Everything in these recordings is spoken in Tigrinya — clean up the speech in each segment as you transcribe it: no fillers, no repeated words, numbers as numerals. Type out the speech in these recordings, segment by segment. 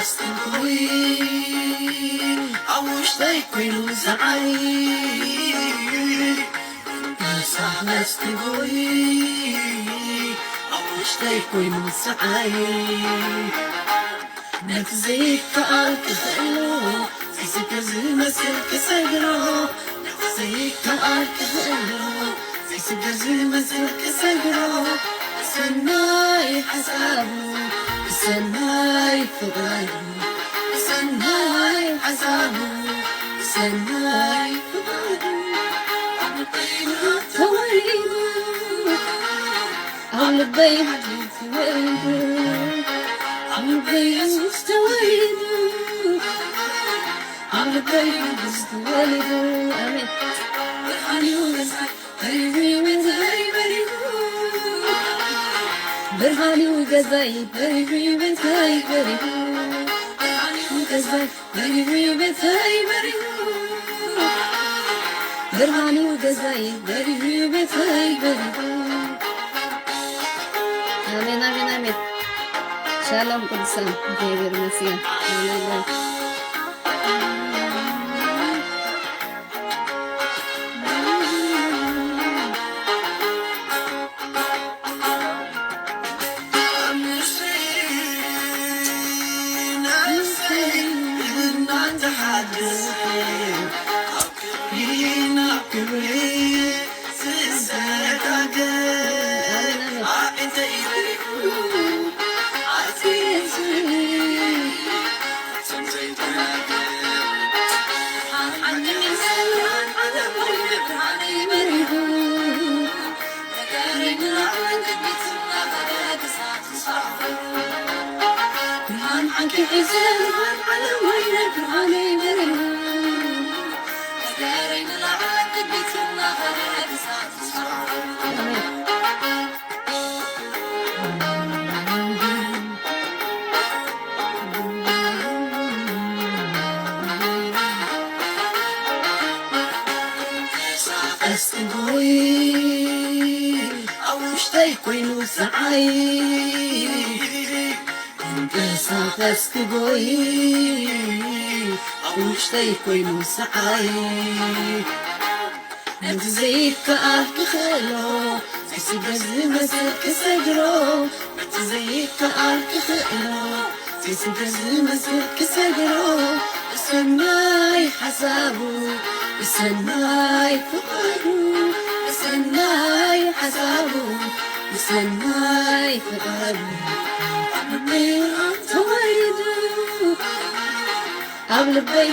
أستنقوي عوش تيكوين زعي صح أستنقوي عوش تيكوين زعي نتزيك كأرك خلو زيك زي مسلك سجرو نتزيك كأرك خلو زيك زي مسلك سجرو سناي حسابو سناي فضايو سناي حسابو سناي فضايو على بينا تويدو على بينا تويدو على بينا تويدو على بينا تويدو آمين برهاني وغزاي برهاني وغزاي برهاني وغزاي برهاني وغزاي برهاني وغزاي برهاني وغزاي برهاني وغزاي برهاني وغزاي آمين آمين آمين شالوم قدسان እግዚአብሔር ይመስገን ሃሌሉያ أستنقوي عوش تيكوين زعي صح أستنقوي عوش تيكوين زعي نتزيك كأرك خلو زيك زي مسلك سجرو نتزيك كأرك خلو زيك زي مسلك سجرو سناي حسابو سناي فقادو سناي حسابو سناي فقادو عبلبي تويدو عبلبي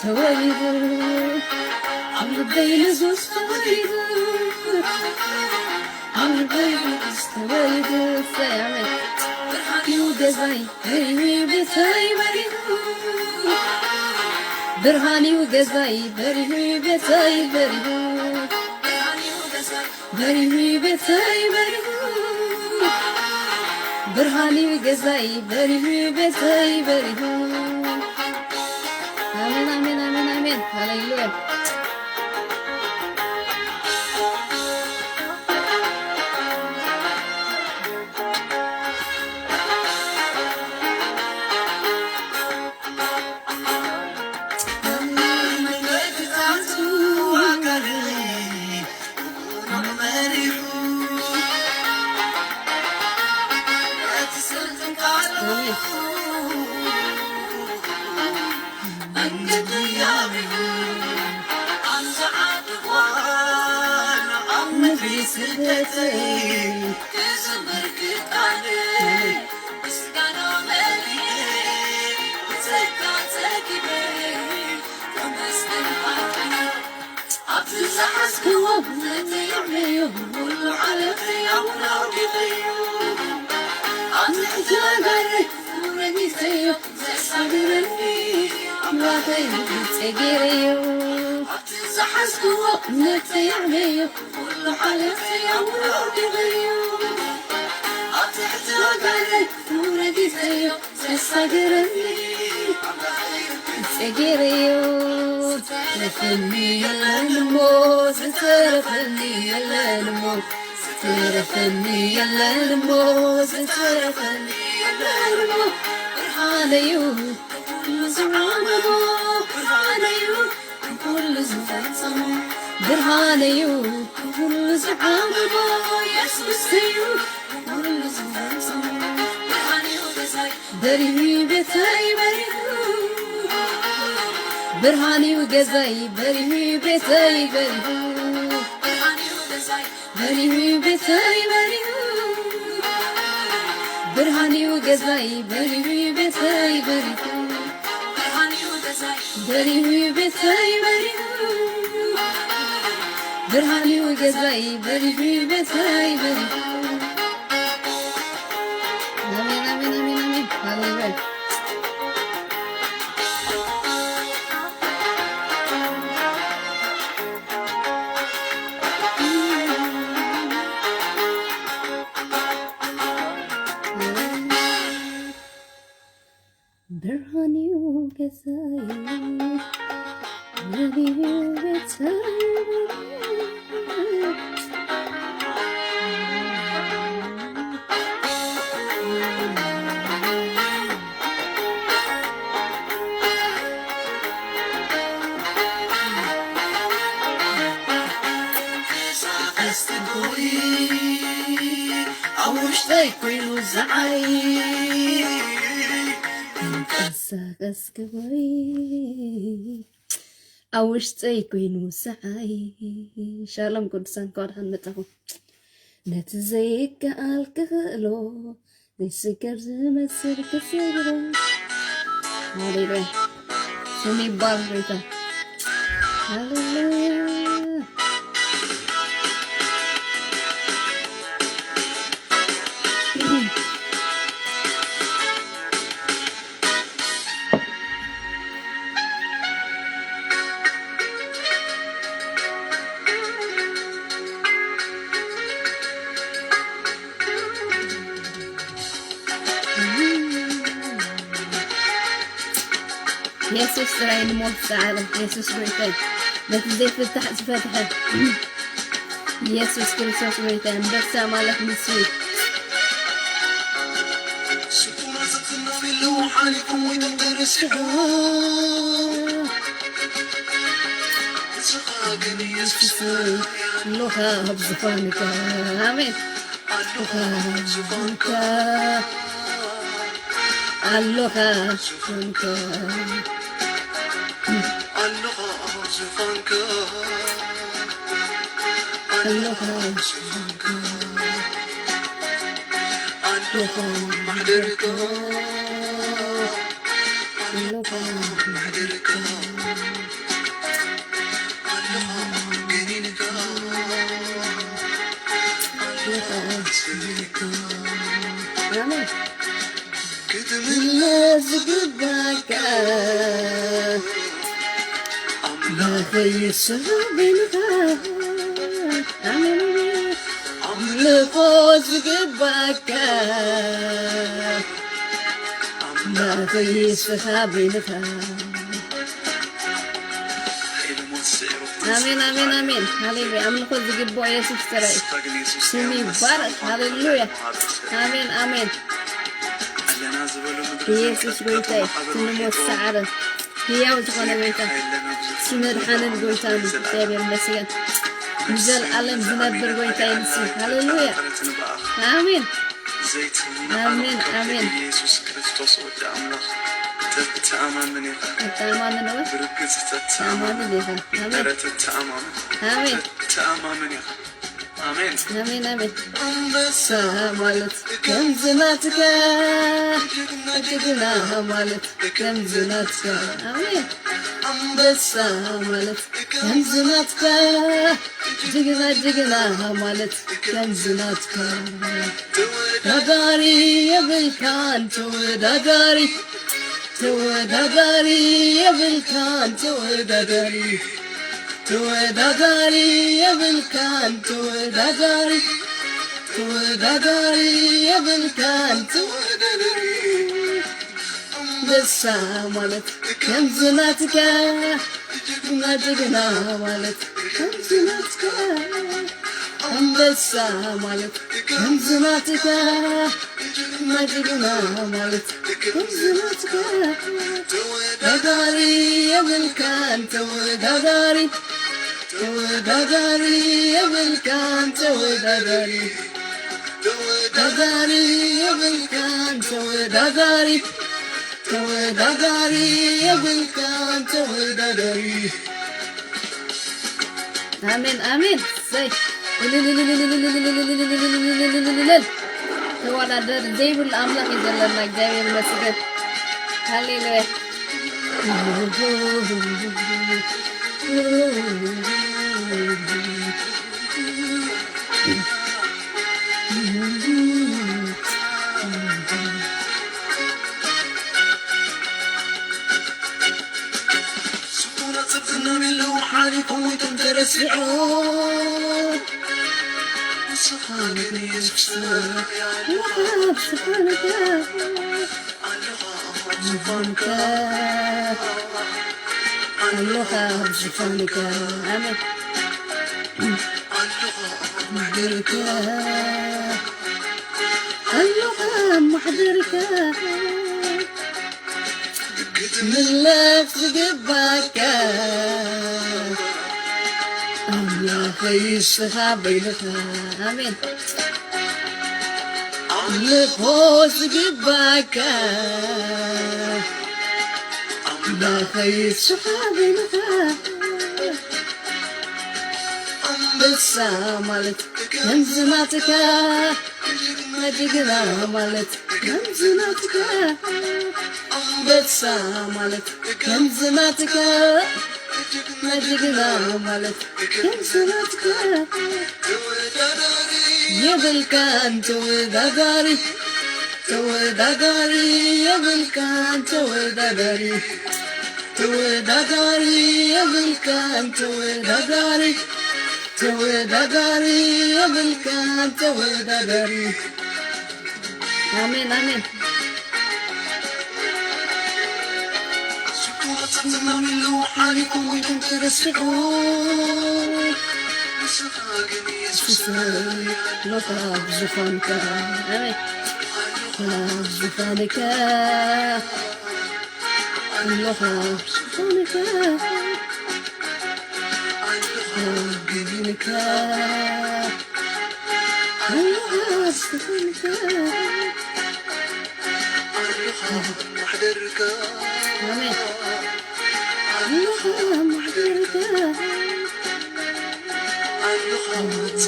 تويدو عبلبي لزوز تويدو عبلبي لزوز تويدو سامي برهاني وغزاي برهاني بتاي بريدو برهاني وغزاي برهاني بتاي بريدو برهاني بتاي بريدو برهاني وغزاي برهاني بتاي بريدو آمين آمين آمين آمين هللويا ترفني يلا الموت ترفني يلا الموت ترفني يلا الموت ترفني يلا الموت برهانيو زمانو برهانيو كل زمانو برهانيو كل زمانو يسوسيو كل زمانو برهانيو بزاي بري بتاي بري برهانيو جزاي بري بتاي بري برهانيو بزاي بري بتاي بري برهانيو جزاي بري بتاي بري برهانيو جزاي بري بتاي بري برهانيو جزاي بري بتاي بري آمين آمين آمين آمين هاليلويا برهانيو جزاي بري بتاي كل زعي انقصقص كبري أوشتي كوينو سعي شالم قدسان قرحان متاخو نتزيك الكهلو نسكر زمسر كسيرو هاليلويا سمي بارفيتا هاليلويا يسوس راي الموت سعادة يسوس بريتان لا تزيد تفتح فتحة يسوس كريستوس بريتان بس مالك مسوي سكونة في اللوحة لكم ويدبر السحاب سقاقني يسوس اللوحة بزفانك آمين اللوحة بزفانك اللوحة بزفانك اللغة زفانك اللغة زفانك اللغة محضرك اللغة محضرك اللغة جنينك اللغة سرك رامي كتب اللازق بك لا خيس بينك آمين لفوز قبك لا خيس بينك آمين آمين آمين هاليلويا أمن خذ قبوا يسوع تراي سمي بارك هاليلويا آمين آمين يسوع قويتاي تنمو السعادة هي وتقول بيتا سمر حنن قويتان تابير مسيان نزل علم زنبر قويتاي نسي هاليلويا آمين آمين آمين يسوع كريستوس وجعمنا تتأمن من يخا تتأمن من يخا بركز تتأمن من يخا آمين آمين تتأمن من يخا آمين آمين آمين سامالت كم زناتك جدنا مالت كم زناتك آمين بس مالت كم زناتك جدنا مالت كم زناتك داري يا بالكان داري يا بالكان داري يا بالكان داري يا بالكان بس مالت كم زناتك ما جدنا مالت كم زناتك أنبسا مالت كنزناتك مجدنا مالت كنزناتك دغاري يا بالكان دغاري يا بالكان دغاري يا بالكان دغاري يا بالكان دغاري آمين آمين زي ተወዳደር ዘይብል አምላክ ይዘለና እግዚአብሔር ይመስገን ሃሌሉያ سكونة صدنا من لو حالكم وتنترسعون سبحانك اللغة بسبحانك آمين اللغة محضرك من لفظ قبك يا خيس خابيلك آمين لفوز قبك يا خيس خابيلك أنبسا مالت كنزناتك مجدنا مالت كنزناتك أنبسا مالت كنزناتك مجدنا مالت كنزناتك يا بالكان دغاري يا بالكان دغاري يا بالكان دغاري يا بالكان دغاري آمين آمين سكونة من لو حالكم وانتم ترسعون لقى بزفانك آمين بزفانك لقى بزفانك بينك لقى بزفانك محضرك آمين لقى محضرك اللغة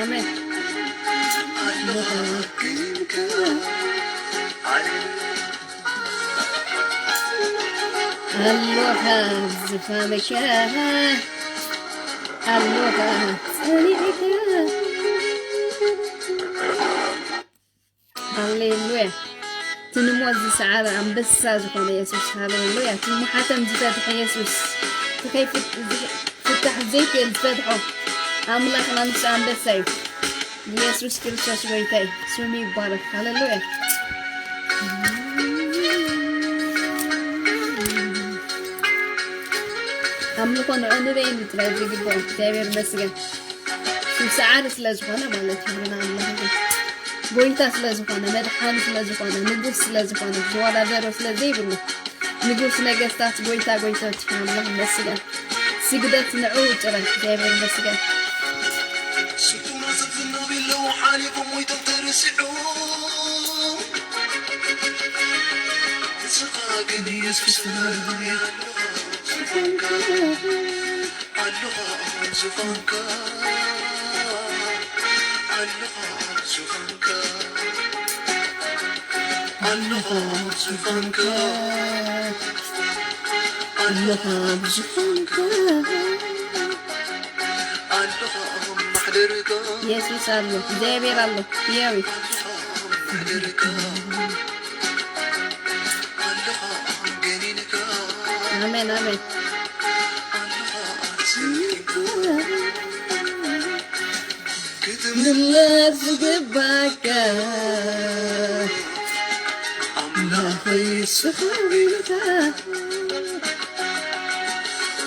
آمين اللغة زفافك اللغة صنيعك هاليلويا تنموز سعادة عم بس زكون يسوع هاليلويا تنمحاتم زفافك يسوع كيف فتح زيت الفتحه أملاكنا نسأل بسيف يسوع كريستوس ويتاي سمي يبارك هاليلويا أملاكنا عندنا نتراجع جدا كتير مسجد شو سعادة سلازقنا مالتنا الله بوينتا سلازقنا مدحان سلازقنا نجوس سلازقنا جوالا دارو سلازيبنا نجوس نجستات بويتا تفهم الله مسجد سجدت نعود ترى كتير مسجد سكون صدنا بالله حالكم وتنترسعون سقاقني يسكسنا الدنيا اللغة زفانك اللغة زفانك اللغة زفانك اللغة زفانك اللغة محضرك يسوع الله دابير الله ياوي محضرك اللغة جنينك آمين آمين من لفظ قبك يا خيس خابيلك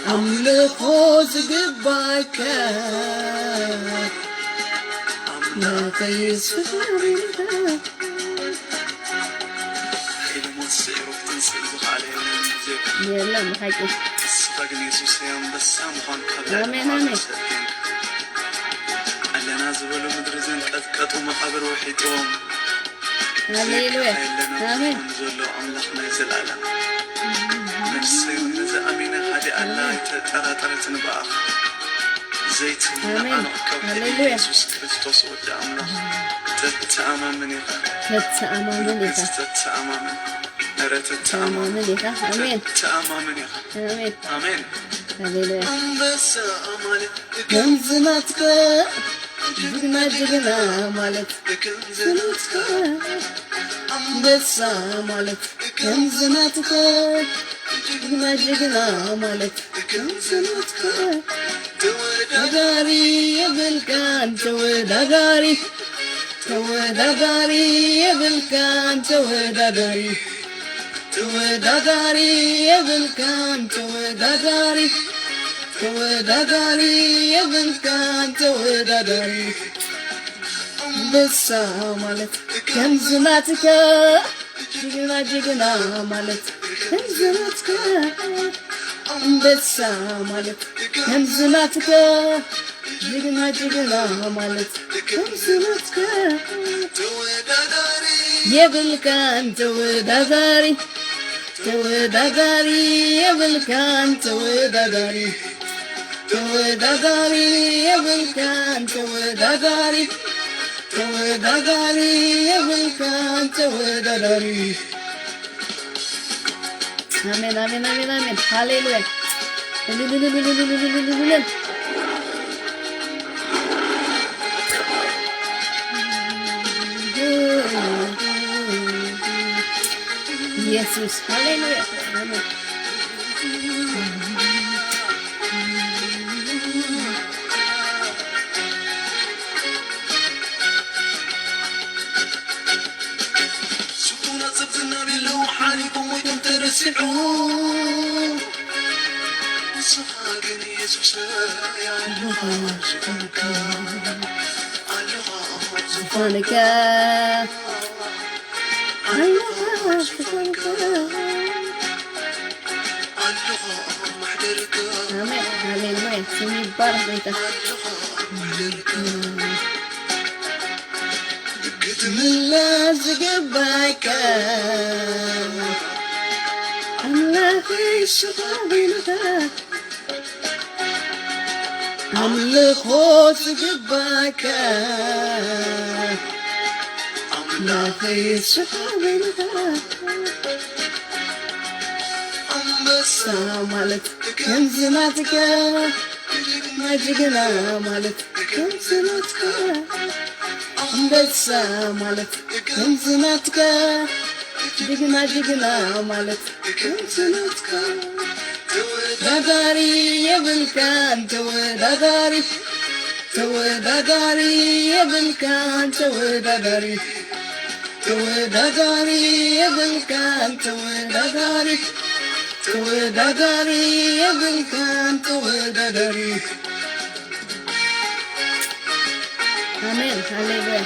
أملكو زقباك ما قيس فخرك يلا محاكي آمين آمين ألنا زبلو مدرزين قطقطو مقابر وحيطهم هللويا آمين نزولو أملاخنا يزلعلا نفسي نزا أمينة هذه الله يتطرطرت نباخ زيت آمين هللويا يسوس كريستوس ودى أملاخ تتأمامن يخا تتأمامن يخا تتأمامن تتأمامن يخا آمين تتأمامن يخا آمين آمين هللويا بس أمالي كنزناتك جبنا جبنا مالك كنزناتك بس مالك كنزناتك جبنا جبنا مالك كنزناتك تودغاري بالكان تودغاري تودغاري بالكان تودغاري تودغاري بالكان تودغاري تودغاري بالكان تودغاري بس مالك كنزناتك جينا جينا مالك كنزناتك بس مالك كنزناتك جينا جينا مالك كنزناتك يبلكان تودغاري تودغاري يبلكان تودغاري تودغاري يبلكان تودغاري تودغاري يبلكان تودغاري آمين آمين آمين آمين هاليلويا يسوع هاليلويا آمين سكونة زبطنا باللوحانكم وتنترسعون وصفاقني يسوس يا الله سبحانك الله سبحانك الله سبحانك الله محضرك آمين هاليلويا سمي بارك بيتك قدم اللازق باك الله يشغلك أملك خوصك باك الله يشغلك بس مالك كنزناتك ما جينا مالك كنزناتك بس مالك كنزناتك جينا جينا مالك كنزناتك تودغاري يبلكان تودغاري تودغاري يبلكان تودغاري تودغاري يبلكان تودغاري تودغاري يبلكان تودغاري آمين هاليلويا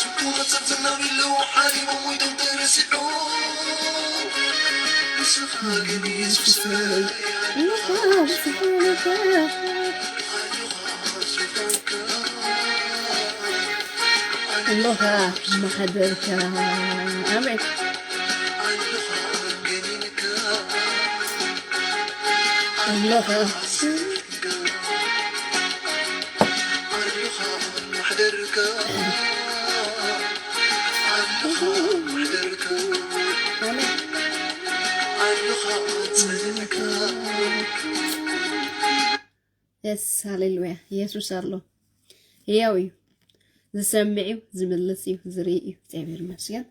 سكونة زبطنا باللوحاني ومويتم ترسعون وصفاقني يسوس الله سبحانك الله محضرك آمين الله محضرك محضرك يس هاليلويا يسوس الله ياوي زسمعيو زملسيو زريئيو تعبير مسيان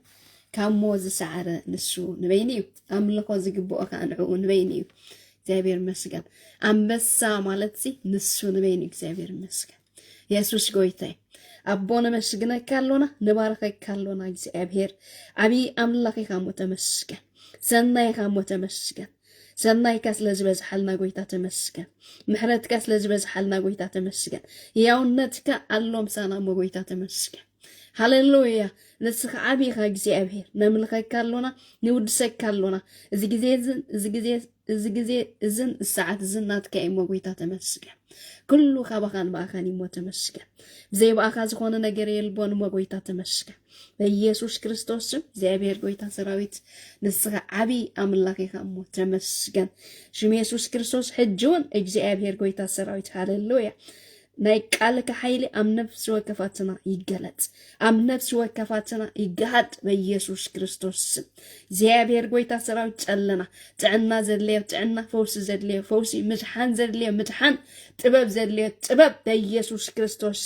كامو زسعر نسو نبينيو أملكو زقبوء كأنعو نبينيو تعبير مسيان أمبسا مالتسي نسو نبينيو تعبير مسيان يسوس قويتاي أبونا مسجنا كالونا نبارك كالونا እግዚአብሔር أبي أملاك كامو تمسكن سنة كامو تمسكن ሰናይካ ስለዝበዝሓልና ጎይታ ተመስገን ምሕረትካ ስለዝበዝሓልና ጎይታ ተመስገን ያውነትካ ኣሎም ሳና ጎይታ ተመስገን ሃሌሉያ ንስኻ ዓቢኻ እግዚአብሔር ነምልኸካ ኣሎና ንውድሰካ ኣሎና እዚ ግዜ እዝን ሰዓት እዝን ናትካ እሞ ጎይታ ተመስገን ኩሉ ካባኻን ባኻን እሞ ተመስገን ብዘይ ባኻ ዝኾነ ነገር የልቦን እሞ ጎይታ ተመስገን በኢየሱስ ክርስቶስ እግዚአብሔር ጎይታ ሰራዊት ንስኻ ዓቢ አምላኽ ኢኻ እሞ ተመስገን ሽም ኢየሱስ ክርስቶስ ሕጅውን እግዚአብሔር ጎይታ ሰራዊት ሃሌሉያ ናይ ቃልከ ኃይሊ አም ነፍስ ወከፋትና ይገለጽ አም ነፍስ ወከፋትና ይገሃድ በኢየሱስ ክርስቶስ እግዚአብሔር ጎይታ ሰራዊት ጸለና ጥዕና ዘድልዮ ጥዕና ፈውስ ዘድልዮ ፈውሲ ምድሓን ዘድልዮ ምድሓን ጥበብ ዘድልዮ ጥበብ በኢየሱስ ክርስቶስ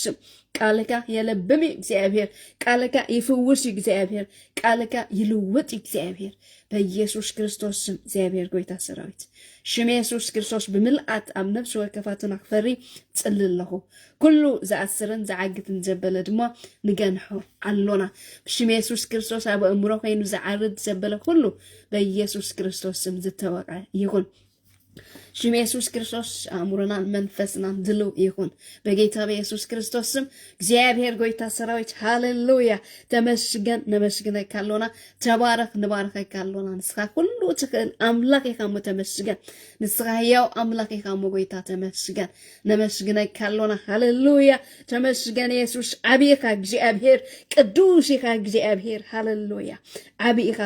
ቃልካ የለብም እግዚአብሔር ቃልካ ይፍውስ እግዚአብሔር ቃልካ ይልውጥ እግዚአብሔር በኢየሱስ ክርስቶስ እግዚአብሔር ጎይታ ሰራዊት ሽም ኢየሱስ ክርስቶስ ብምልአት አብ ነፍስ ወከፋትና ክፈሪ ጽልለኹ ኩሉ ዘአስርን ዘዓግትን ዘበለ ድማ ንገንሖ አሎና ሽም ኢየሱስ ክርስቶስ አብ እምሮ ኮይኑ ዘዓርድ ዘበለ ኩሉ በኢየሱስ ክርስቶስ ዝተወቀ ይኹን ሽም ኢየሱስ ክርስቶስ አእምሮና መንፈስና ድሉ ይኹን በጌታ በኢየሱስ ክርስቶስ እግዚአብሔር ጎይታ ሰራዊት ሃሌሉያ ተመስገን ነመስግነካ አሎና ተባረክ ንባርከካ አሎና ንስኻ ኩሉ ትክእል አምላክ ኢኻ ተመስገን ንስኻ ያው አምላክ ኢኻ ጎይታ ተመስገን ነመስግነካ አሎና ሃሌሉያ ተመስገን ኢየሱስ አቢኻ እግዚአብሔር ቅዱስ ኢኻ እግዚአብሔር ሃሌሉያ አቢኻ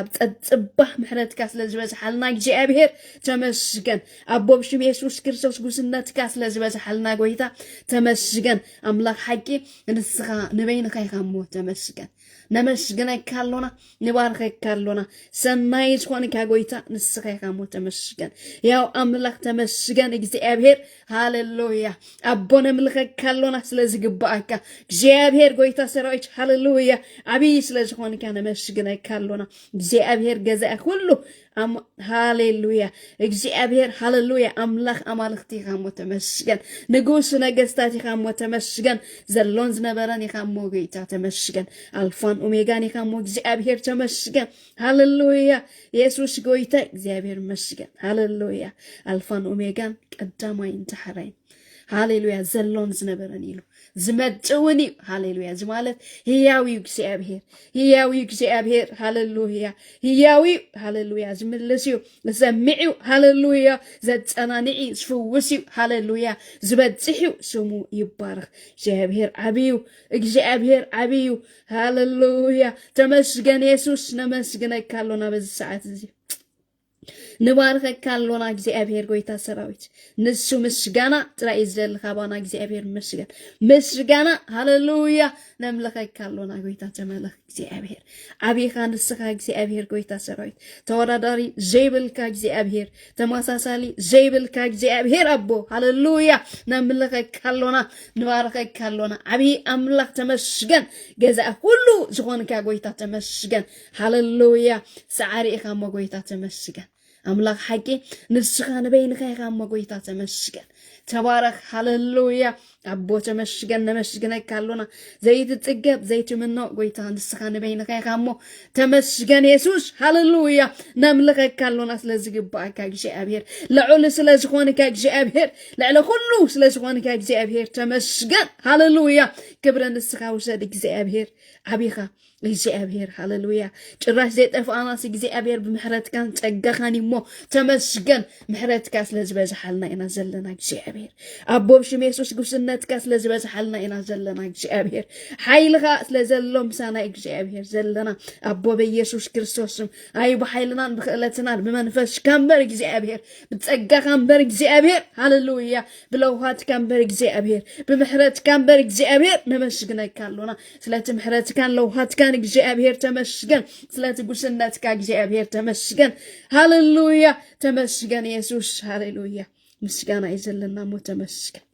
ጽባህ ምሕረትካ ስለዝበዝሓልና እግዚአብሔር ተመስገን አቦ ሽም ኢየሱስ ክርስቶስ ጉስነትካ ስለዝበዝሓልና ጎይታ ተመስገን አምላክ ሐቂ ንስኻ ንበይንካ ኢኻ ተመስገን ነመስግነካ አሎና ንባርከካ አሎና ሰናይ ዝኾንካ ጎይታ ንስኻ ኢኻ ተመስገን ያው አምላክ ተመስገን እግዚአብሔር ሃሌሉያ አቦ ነምልኸካ አሎና ስለዝግባአካ እግዚአብሔር ጎይታ ሰራዊት ሃሌሉያ አቢ ስለዝኾንካ ነመስግነካ አሎና እግዚአብሔር ገዛእ ሁሉ ሃሌሉያ እግዚአብሔር ሃሌሉያ አምላክ አማልክቲ ኢኻ ተመስገን ንጉስ ነገስታት ኢኻ ተመስገን ዘሎን ዝነበረን ኢኻ ጎይታ ተመስገን አልፋን ኦሜጋን ኢኻ እግዚአብሔር ተመስገን ሃሌሉያ ኢየሱስ ጎይታ እግዚአብሔር መስገን ሃሌሉያ አልፋን ኦሜጋን ቀዳማይን ተሐራይን ሃሌሉያ ዘሎን ዝነበረን ኢሉ ዝመጽውኒ ሃሌሉያ ዝማለት ሕያዊ እግዚአብሔር ሃሌሉያ ሕያዊ ሃሌሉያ ዝምልስዩ ዘምዕዩ ሃሌሉያ ዘጸናንዒ ዝፍውስዩ ሃሌሉያ ዝበጽሕዩ ስሙ ይባረክ እግዚአብሔር ዓብዩ ሃሌሉያ ተመስገን ኢየሱስ ነመስግነካ አሎና በዚ ሰዓት እዚ ንባርከካ አሎና እግዚአብሔር ጎይታ ሰራዊት ንሱ ምስጋና ጥራይ ዘለካ ባና እግዚአብሔር ምስጋና ሃሌሉያ ነምልኸካ አሎና ጎይታ ተመለኽ እግዚአብሔር አቢኻ ንስኻ እግዚአብሔር ጎይታ ሰራዊት ተወዳዳሪ ዘይብልካ እግዚአብሔር ተማሳሳሊ ዘይብልካ እግዚአብሔር አቦ ሃሌሉያ ነምልኸካ አሎና ንባርከካ አሎና አቢ አምላክ ተመስገን ገዛእ ሁሉ ዝኾንካ ጎይታ ተመስገን ሃሌሉያ ሰዓሪ ኢኻ ጎይታ ተመስገን አምላክ ሐቂ ንስኻ ንበይንካ ኢኻ ጎይታ ተመስገን ተባረክ ሃሌሉያ አቦ ተመስገን ነመስግነካ አሎና ዘይትጽገብ ዘይትምነው ጎይታ ንስኻ ንበይንካ ኢኻ ተመስገን ኢየሱስ ሃሌሉያ ነምልኸካ አሎና ስለዝግባአካ እግዚአብሔር ልዑል ስለዝኾንካ እግዚአብሔር ልዕለ ኩሉ ስለዝኾንካ እግዚአብሔር ተመስገን ሃሌሉያ ክብረ ንስኻ ውሰድ እግዚአብሔር አቢኻ እግዚአብሔር ሃሌሉያ ጭራሽ ዘይጠፋናስ እግዚአብሔር ብምሕረትካን ጸጋኻን እሞ ተመስገን ምሕረትካ ስለዝበዝሓልና ኢና ዘለና እግዚአብሔር አቦ ሽም ኢየሱስ ጉስነትካ ስለዝበዝሓልና ኢና ዘለና እግዚአብሔር ኃይልኻ ስለዘሎ ምሳና እግዚአብሔር ዘለና አቦ በኢየሱስ ክርስቶስ አይ በኃይልናን በክእለትናን በመንፈስካ እምበር እግዚአብሔር በጸጋኻ እምበር እግዚአብሔር ሃሌሉያ ብለውሃትካ እምበር እግዚአብሔር ብምሕረትካ እምበር እግዚአብሔር ነመስግነካ አሎና ስለቲ ምሕረትካን ለውሃትካን እግዚአብሔር ተመስገን ስለቲ ጉስነትካ እግዚአብሔር ተመስገን ሃሌሉያ ተመስገን ኢየሱስ ሃሌሉያ ምስጋና ይዘለና ተመስገን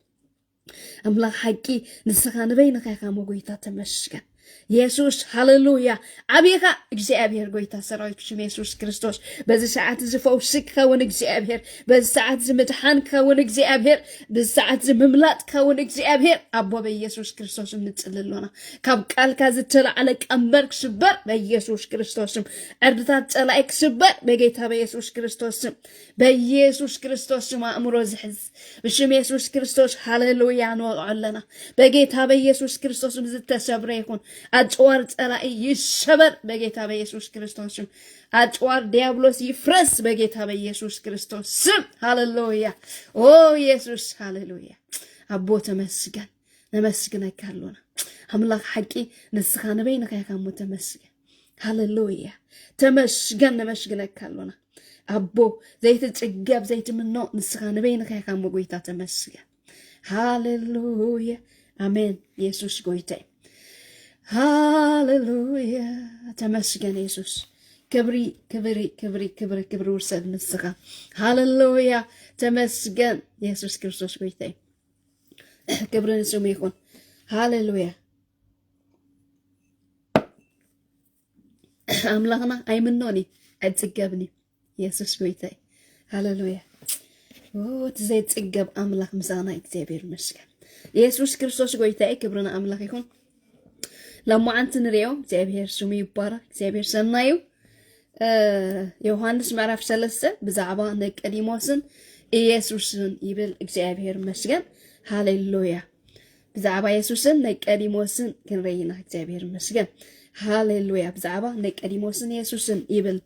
አምላክ ሐቂ ንስኻ ንበይንካ ኢኻ ጎይታ ተመስገን ኢየሱስ ሃሌሉያ አብየኻ እግዚአብሔር ጎይታ ሰራዊት ሽም ኢየሱስ ክርስቶስ በዚህ ሰዓት ዝፈውስክ ከውን እግዚአብሔር በዚህ ሰዓት ዝምድሓን ከውን እግዚአብሔር በዚህ ሰዓት ዝምምላጥ ከውን እግዚአብሔር አቦ በኢየሱስ ክርስቶስ እንጽልሎና ካብ ቃልካ ዝተላዕለ ቀንበር ክስበር በኢየሱስ ክርስቶስ ዕርድታት ጸላኢ ክስበር በጌታ በኢየሱስ ክርስቶስ በኢየሱስ ክርስቶስ አእምሮ ዝሕዝ በሽም ኢየሱስ ክርስቶስ ሃሌሉያ ንወቅዐለና በጌታ በኢየሱስ ክርስቶስ ዝተሰብረ ይኹን አጭዋር ጸላኢ ይሰበር በጌታ በኢየሱስ ክርስቶስ አጭዋር ዲያብሎስ ይፍረስ በጌታ በኢየሱስ ክርስቶስ ስም ሃሌሉያ ኦ ኢየሱስ ሃሌሉያ አቦ ተመስገን ነመስግነካለና አምላክ ሐቂ ንስኻ ነበይንካ ያካሞ ተመስገን ሃሌሉያ ተመስገን ነመስግነካለና አቦ ዘይት ጽጋብ ዘይት ምኖ ንስኻ ነበይንካ ያካሞ ጎይታ ተመስገን ሃሌሉያ አሜን ኢየሱስ ጎይታ ሃሌሉያ ተመስገን ኢየሱስ ክብሪ ውርሰድ ንስኻ ሃሌሉያ ተመስገን ኢየሱስ ክርስቶስ ጎይታ ክብሪ ንስሙ ይኹን ሃሌሉያ አምላኽና አይምኖኒ አይጽገብኒ ኢየሱስ ጎይታ ሃሌሉያ ወትዘይ ጽገብ አምላክ ምሳና እግዚአብሔር ይመስገን ኢየሱስ ክርስቶስ ጎይታ ክብርና አምላክ ይኹን ለማዓንቲ ንሪኦ እግዚአብሔር ስሙ ይባረክ እግዚአብሔር ሰናዩ ዮሐንስ ምዕራፍ 3 ብዛዕባ ንቀዲሞስን ኢየሱስን ይብል እግዚአብሔር ይመስገን ሃሌሉያ ብዛዕባ ኢየሱስን ንቀዲሞስን ክንረይና እግዚአብሔር ይመስገን ሃሌሉያ ብዛዕባ ንቀዲሞስን ኢየሱስን ይብል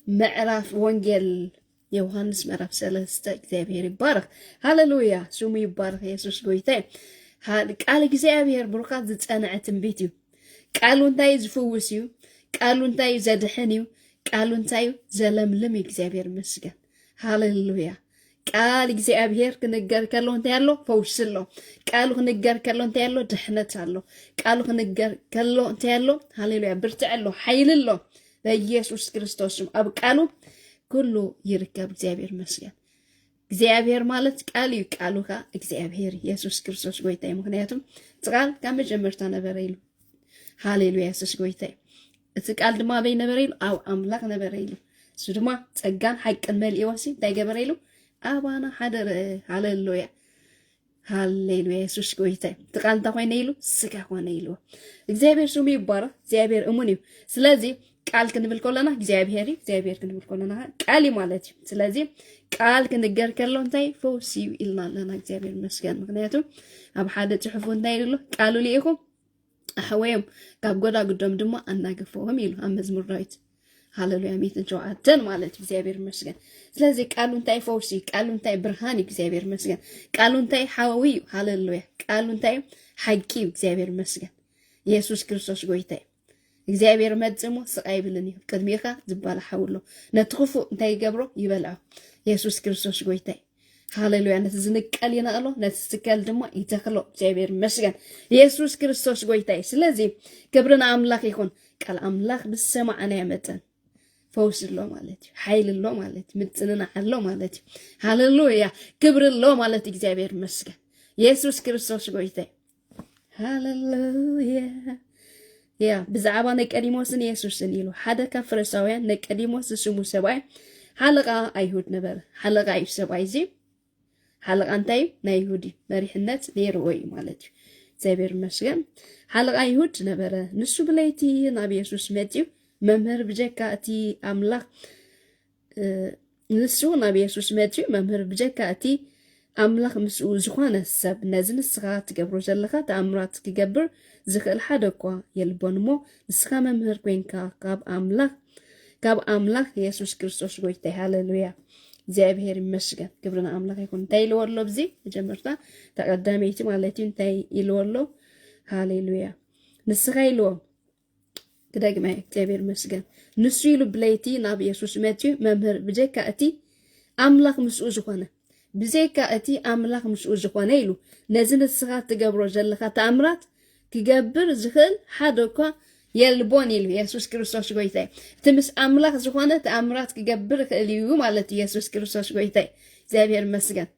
ምዕራፍ ወንጌል ዮሐንስ ምዕራፍ 3 እግዚአብሔር ይባረክ ሃሌሉያ ስሙ ይባረክ ኢየሱስ ጎይታ ቃል እግዚአብሔር ብሩካት ዝጸንዐ ትንቢት እዩ ቃሉ እንታይ ዝፍውስ እዩ ቃሉ እንታይ ዘድሕን እዩ ቃሉ እንታይ ዘለምልም እግዚአብሔር ይመስገን ሃሌሉያ ቃል እግዚአብሔር ክንገር ከሎ እንታይ ያለው ፈውስ አለው ቃሉ ክንገር ከሎ እንታይ ያለው ድሕነት አለው ቃሉ ክንገር ከሎ እንታይ ያለው ሃሌሉያ ብርትዕ አለው ኃይል አለው በኢየሱስ ክርስቶስ አብ ቃሉ ኩሉ ይርከብ እግዚአብሔር ይመስገን እግዚአብሔር ማለት ቃል እዩ ቃሉካ እግዚአብሔር ኢየሱስ ክርስቶስ ጎይታ ምክንያቱም ቃል ከመጀመርታ ነበረ ኢሉ ሃሌሉያ ኢየሱስ ጎይታ እቲ ቃል ድማ በይ ነበረ ኢሉ አው አምላክ ነበረ ኢሉ እሱ ድማ ጸጋን ሐቅን መልእወሲ እንታይ ገበረ ኢሉ አባና ሓደረ ሃሌሉያ ሃሌሉያ ኢየሱስ ጎይታ እቲ ቃል እንታይ ኮይነ ኢሉ ስጋ ሆነ ኢሉ እግዚአብሔር ስሙ ይባረክ እግዚአብሔር እሙን እዩ ስለዚህ ቃል ክንብል ከለና እግዚአብሔር ክንብል ከለና ቃል ማለት እዩ ስለዚህ ቃል ክንገር ከሎ እንታይ ፈውስ እዩ ኢልና ለና እግዚአብሔር ይመስገን ምክንያቱም ኣብ ሓደ ጽሑፍ እንታይ ኢሉ ቃሉ ሊኢኹም ኣሕወዮም ካብ ጎዳጉዶም ድማ ኣናገፈዎም ኢሉ ኣብ መዝሙር ዳዊት ሃሌሉያ 107 ማለት እግዚአብሔር ይመስገን ስለዚህ ቃሉ እንታይ ፈውስ እዩ ቃሉ እንታይ ብርሃን እግዚአብሔር ይመስገን ቃሉ እንታይ ሓዊ ሃሌሉያ ቃሉ እንታይ ሐቂ እግዚአብሔር ይመስገን ኢየሱስ ክርስቶስ ጎይታ እግዚአብሔር መጽሞ ስቃይ ብልኒ ቅድሚኻ ዝባል ሓውሎ ነትኽፉ እንታይ ይገብሮ ይበልዖ ኢየሱስ ክርስቶስ ጎይታ ሃሌሉያ ነቲ ዝንቀል ይነቕሎ ነቲ ዝትከል ድማ ይተኽሎ እግዚአብሔር ይመስገን ኢየሱስ ክርስቶስ ጎይታ ስለዚህ ክብርና አምላክ ይኹን ቃል አምላክ ብሰማዕና መጠን ፈውስ ሎ ማለት ኃይል ሎ ማለት ምጽንና አሎ ማለት ሃሌሉያ ክብር ሎ ማለት እግዚአብሔር ይመስገን ኢየሱስ ክርስቶስ ጎይታ ሃሌሉያ ያ ብዛዕባ ንቀዲሞስን ኢየሱስን ኢሉ ሓደ ካብ ፈሪሳውያን ንቀዲሞስ ስሙ ሰብኣይ ሓለቃ ኣይሁድ ነበረ ሓለቃ እዩ ሰብኣይ እዚ ሓለቃ እንታይ ናይ ይሁዲ መሪሕነት ነይርዎ እዩ ማለት እዩ እግዚአብሔር ይመስገን ሓለቃ ይሁድ ነበረ ንሱ ብለይቲ ናብ ኢየሱስ መፅዩ መምህር ብጀካ እቲ አምላክ ንሱ ናብ ኢየሱስ መፅዩ መምህር ብጀካ እቲ አምላክ ምስኡ ዝኾነ ሰብ ነዚ ንስኻ ትገብሮ ዘለካ ተኣምራት ክገብር ዝኽእል ሓደ እኳ የልቦን እሞ ንስኻ መምህር ኮንካ ካብ አምላክ ኢየሱስ ክርስቶስ ጎይታ ሃሌሉያ እግዚአብሔር ይመስገን ክብርና አምላክ ይኹን እንታይ ኢልወሎ ብዚ መጀመርታ ተቀዳሚቲ ማለት እዩ እንታይ ኢልወሎ ሃሌሉያ ንስኻ ኢልዎ ክደግመ እግዚአብሔር ይመስገን ንሱ ኢሉ ብለይቲ ናብ ኢየሱስ መፅዩ መምህር ብጀካ እቲ አምላክ ምስኡ ዝኾነ ብዘይካ እቲ አምላክ ምስኡ ዝኾነ ኢሉ ነዚ ንስኻ ትገብሮ ዘለካ ተኣምራት ክገብር ዝኽእል ሓደ እኳ የልቦን ኢሉ ኢየሱስ ክርስቶስ ጎይታ እቲ ምስ አምላክ ዝኾነ ተኣምራት ክገብር ክእል እዩ ማለት ኢየሱስ ክርስቶስ ጎይታ እግዚአብሔር ይመስገን